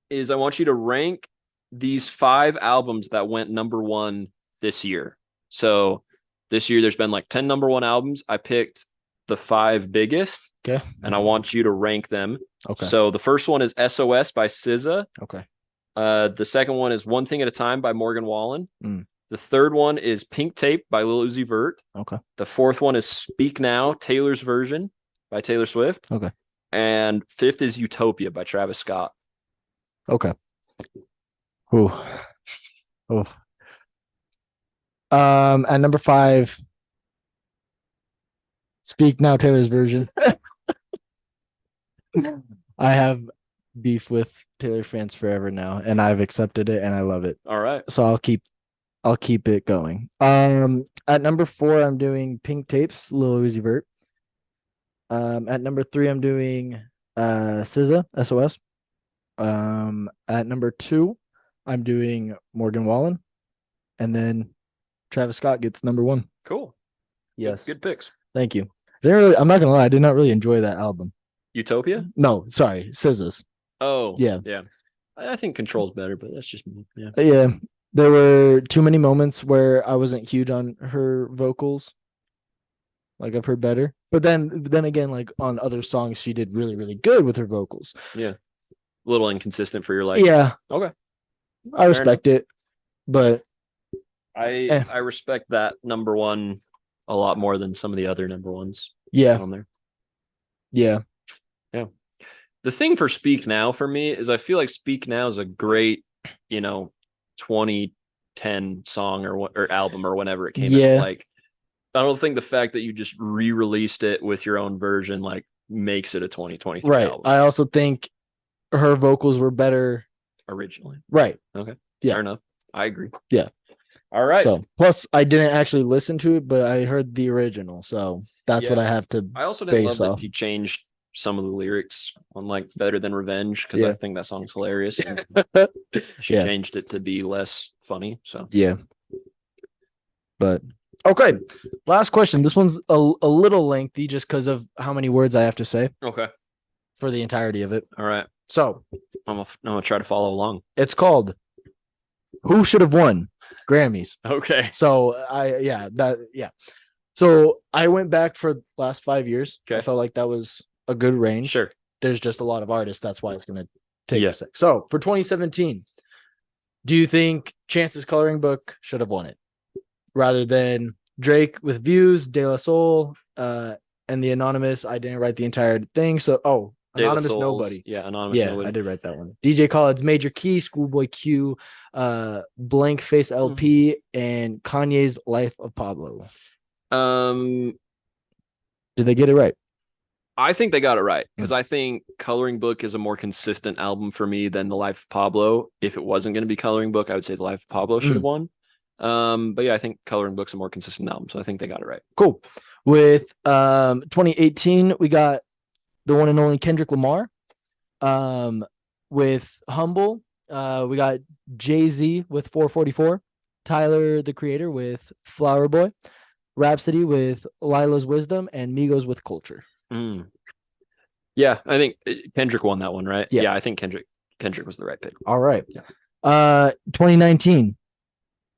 is: I want you to rank these 5 albums that went number 1 this year. So this year there's been like 10 number 1 albums. I picked the 5 biggest. Okay. And I want you to rank them. Okay. So the first one is SOS by SZA. Okay. The second one is One Thing at a Time by Morgan Wallen. Mm. The third one is Pink Tape by Lil Uzi Vert. Okay. The fourth one is Speak Now, Taylor's Version by Taylor Swift. Okay. And fifth is Utopia by Travis Scott. Okay. Ooh. Oh. At number 5, Speak Now, Taylor's Version. I have beef with Taylor fans forever now, and I've accepted it, and I love it. All right. So I'll keep it going. At number 4, I'm doing Pink Tapes, Lil Uzi Vert. At number 3, I'm doing SZA, SOS. At number 2, I'm doing Morgan Wallen, and then Travis Scott gets number 1. Cool. Yes. Good picks. Thank you. I'm not gonna lie, I did not really enjoy that album. Utopia? No, sorry, SZA's. Oh, yeah. I think Control's better, but that's just me. Yeah. Yeah. There were too many moments where I wasn't huge on her vocals. Like I've heard better. But then again, like on other songs, she did really, really good with her vocals. Yeah. A little inconsistent for your life. Yeah. Okay. I respect it. But I respect that number 1 a lot more than some of the other number 1s. Yeah. On there. Yeah. Yeah. The thing for Speak Now for me is I feel like Speak Now is a great, 2010 song or album or whenever it came out. Like, I don't think the fact that you just re-released it with your own version like makes it a 2023 album. I also think her vocals were better originally. Right. Okay. Yeah. Fair enough. I agree. Yeah. All right. So plus I didn't actually listen to it, but I heard the original. So that's what I have to I also didn't love that he changed some of the lyrics on like Better Than Revenge because I think that song's hilarious. She changed it to be less funny. So but okay, last question. This one's a little lengthy just because of how many words I have to say. Okay, for the entirety of it. All right. So I'm gonna try to follow along. It's called "Who Should Have Won Grammys." Okay. So So I went back for the last 5 years. Okay. I felt like that was a good range. Sure. There's just a lot of artists. That's why it's going to take a sec. So for 2017, do you think Chance's Coloring Book should have won it rather than Drake with Views, De La Soul, and the Anonymous? I didn't write the entire thing. So, Anonymous Nobody. Yeah, Anonymous Nobody. I did write that one. DJ Khaled's Major Key, Schoolboy Q, Blank Face LP, and Kanye's Life of Pablo. Did they get it right? I think they got it right because I think Coloring Book is a more consistent album for me than The Life of Pablo. If it wasn't going to be Coloring Book, I would say The Life of Pablo should have won. But yeah, I think Coloring Book's a more consistent album, so I think they got it right. Cool. With 2018, we got the one and only Kendrick Lamar. With Humble, we got Jay-Z with 444, Tyler the Creator with Flower Boy, Rhapsody with Lila's Wisdom, and Migos with Culture. Yeah, I think Kendrick won that one, right? Yeah, I think Kendrick was the right pick. All right. 2019.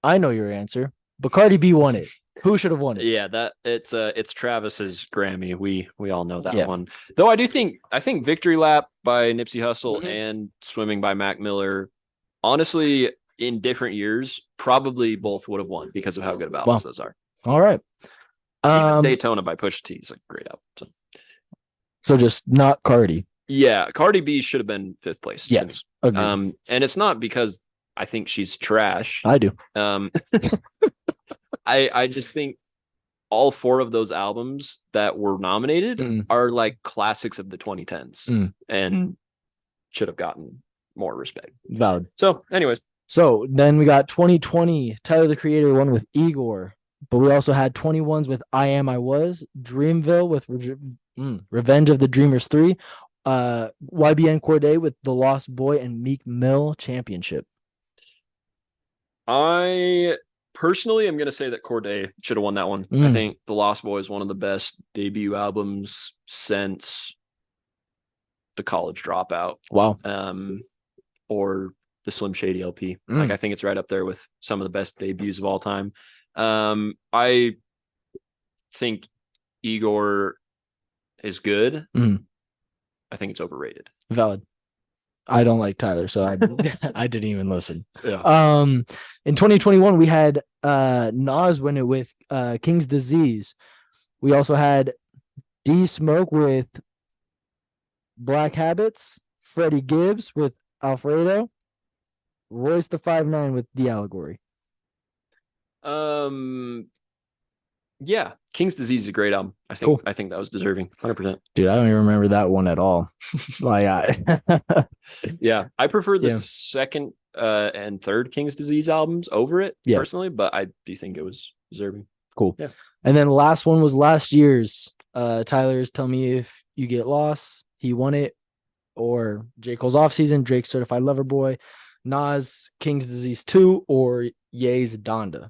I know your answer, but Cardi B won it. Who should have won it? Yeah, that it's Travis's Grammy. We all know that one. Though I think Victory Lap by Nipsey Hussle and Swimming by Mac Miller, honestly, in different years, probably both would have won because of how good of albums those are. All right. Even Daytona by Pusha T is a great album. So just not Cardi. Yeah, Cardi B should have been 5th place. Yeah. And it's not because I think she's trash. I do. I just think all 4 of those albums that were nominated are like classics of the 2010s and should have gotten more respect. Valid. So, anyways, So then we got 2020. Tyler the Creator won with Igor, but we also had 21s with I Am I Was, Dreamville with Revenge of the Dreamers 3, YBN Corday with The Lost Boy, and Meek Mill Championship. I personally am going to say that Corday should have won that one. I think The Lost Boy is one of the best debut albums since The College Dropout. Wow. Or the Slim Shady LP. Like, I think it's right up there with some of the best debuts of all time. I think Igor is good. I think it's overrated. Valid. I don't like Tyler, so I didn't even listen. Yeah. In 2021, we had Nas win it with King's Disease. We also had D Smoke with Black Habits, Freddie Gibbs with Alfredo, Royce the 5'9" with The Allegory. Yeah, King's Disease is a great album. I think that was deserving, 100%. Dude, I don't even remember that one at all. Yeah, I prefer the second and third King's Disease albums over it personally, but I do think it was deserving. Cool. Yeah. And then last one was last year's. Tyler's Tell Me If You Get Lost. He won it. Or J. Cole's Off Season, Drake's Certified Lover Boy, Nas King's Disease 2, or Ye's Donda.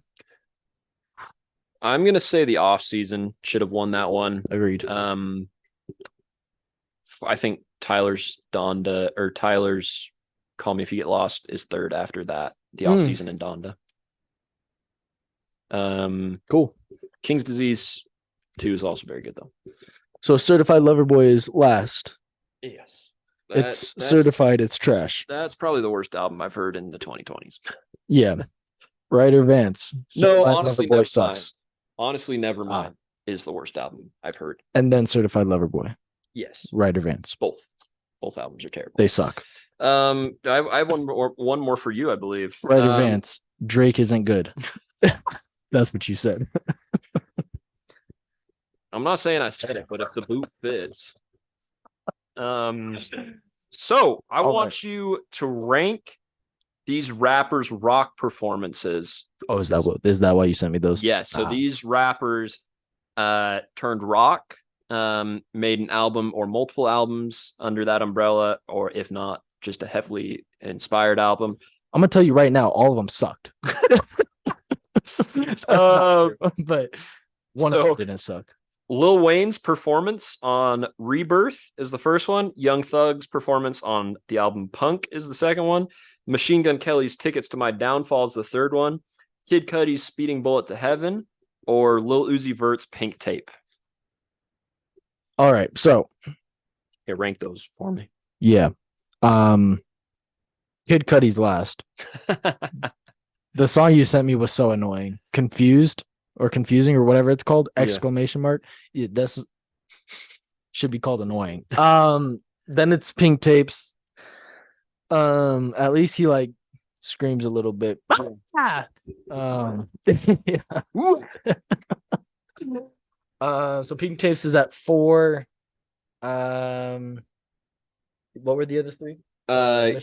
I'm gonna say the Off Season should have won that one. Agreed. I think Tyler's Donda or Tyler's Call Me If You Get Lost is third after that. The Off Season and Donda. Cool. King's Disease 2 is also very good though. So Certified Lover Boy is last. Yes. It's certified. It's trash. That's probably the worst album I've heard in the 2020s. Yeah. Ryder Vance. No, honestly, Lover Boy sucks. Honestly, Nevermind is the worst album I've heard. And then Certified Lover Boy. Yes. Ryder Vance. Both albums are terrible. They suck. I have one more for you, I believe. Ryder Vance. Drake isn't good. That's what you said. I'm not saying I said it, but if the boot fits. So I want you to rank these rappers' rock performances. Oh, is that why you sent me those? Yes. So these rappers turned rock, made an album or multiple albums under that umbrella, or if not, just a heavily inspired album. I'm gonna tell you right now, all of them sucked. But one of them didn't suck. Lil Wayne's performance on Rebirth is the first one. Young Thug's performance on the album Punk is the second one. Machine Gun Kelly's Tickets to My Downfall is the third one. Kid Cudi's Speeding Bullet to Heaven, or Lil Uzi Vert's Pink Tape. All right, so rank those for me. Yeah. Kid Cudi's last. The song you sent me was so annoying. Confusing or whatever it's called. Exclamation mark. Yeah, this should be called annoying. Then it's Pink Tapes. At least he like screams a little bit. So Pink Tapes is at 4. What were the other 3?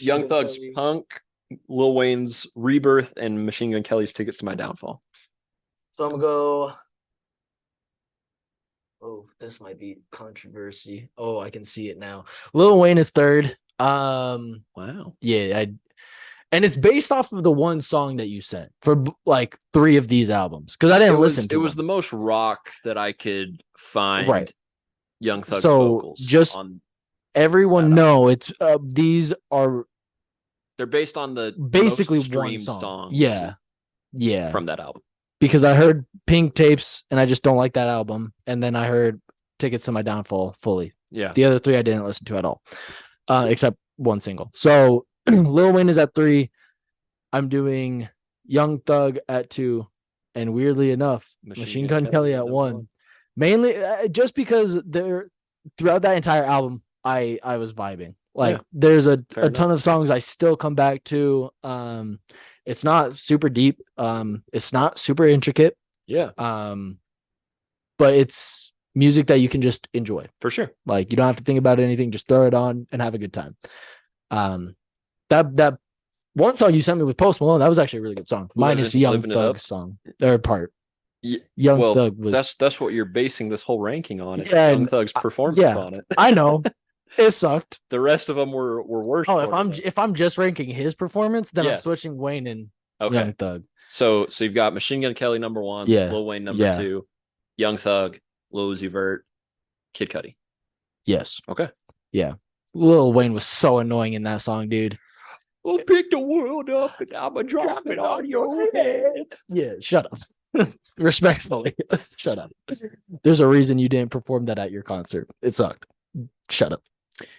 Young Thug's Punk, Lil Wayne's Rebirth, and Machine Gun Kelly's Tickets to My Downfall. So I'm gonna go. Oh, this might be controversy. Oh, I can see it now. Lil Wayne is 3rd. Wow. Yeah, and it's based off of the one song that you sent for like 3 of these albums because I didn't listen to it. It was the most rock that I could find. Right. Young Thug vocals. Just on everyone know it's these are. They're based on the basically most one song. Yeah. From that album. Because I heard Pink Tapes and I just don't like that album, and then I heard Tickets to My Downfall fully. Yeah. The other 3 I didn't listen to at all, except one single. So Lil Wayne is at 3. I'm doing Young Thug at 2, and weirdly enough, Machine Gun Kelly at 1. Mainly just because throughout that entire album, I was vibing. Like there's a ton of songs I still come back to. It's not super deep. It's not super intricate. Yeah. But it's music that you can just enjoy. For sure. Like you don't have to think about anything. Just throw it on and have a good time. That one song you sent me with Post Malone, that was actually a really good song. Minus Living- Young Living It Thug Up. song or part. Yeah, Young well, Thug was. that's what you're basing this whole ranking on. It's Yeah, Young and Thug's performance yeah. on it. I know it sucked. The rest of them were worse. Oh, for it. if I'm just ranking his performance, then Yeah. I'm switching Wayne and Okay. Young Thug. So you've got Machine Gun Kelly number 1, Yeah. Lil Wayne number Yeah. 2, Young Thug, Lil Uzi Vert, Kid Cudi. Yes. Okay. Yeah. Lil Wayne was so annoying in that song, dude. I'll pick the world up and I'ma drop it on your head. Yeah, shut up. Respectfully, shut up. There's a reason you didn't perform that at your concert. It sucked. Shut up.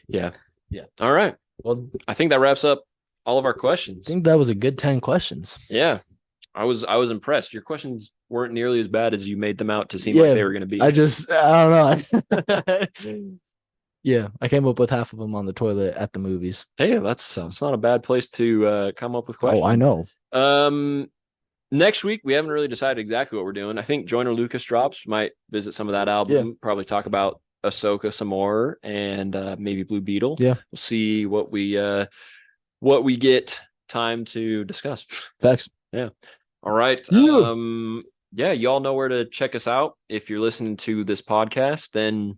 Yeah. Yeah. All right. Well, I think that wraps up all of our I questions. think that was a good 10 questions. Yeah. I was impressed. Your questions weren't nearly as bad as you made them out to seem like they were going to be. I don't know. Yeah, I came up with half of them on the toilet at the movies. Hey, that's not a bad place to come up with questions. Oh, I know. Next week we haven't really decided exactly what we're doing. I think Joyner Lucas drops. Might visit some of that album. Yeah. Probably talk about Ahsoka some more and maybe Blue Beetle. Yeah. We'll see what we get time to discuss. Facts. Yeah. All right. Yeah. Yeah, y'all know where to check us out. If you're listening to this podcast, then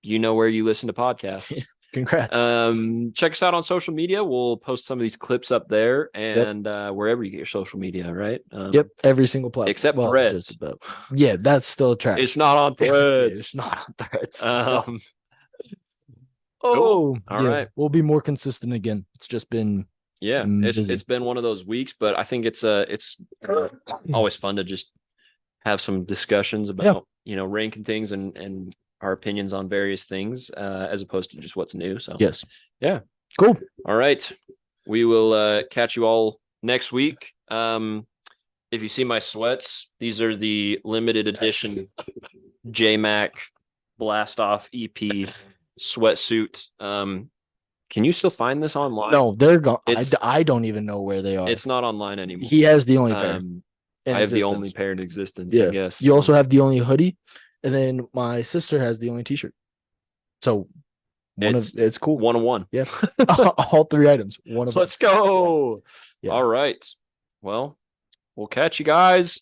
you know where you listen to podcasts. Congrats. Check us out on social media. We'll post some of these clips up there and wherever you get your social media, right? Yep, every single platform. Except Threads. Yeah, that's still trash. It's not on Threads. It's not on Threads. All right. We'll be more consistent again. It's just been it's been one of those weeks, but I think it's always fun to just have some discussions about ranking things and our opinions on various things as opposed to just what's new. So yes. Yeah. Cool. All right. We will catch you all next week. If you see my sweats, these are the limited edition J-Mac Blast Off EP sweatsuit. Can you still find this online? No, they're gone. I don't even know where they are. It's not online anymore. He has the only pair. I have the only pair in existence, yeah. I guess. You also have the only hoodie, and then my sister has the only t-shirt. So it's cool. 1-on-1. Yeah. All 3 items. Let's go. Yeah. All right. Well, we'll catch you guys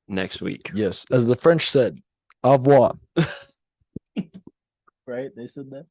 next week. Yes. As the French said, au revoir. Right? They said that.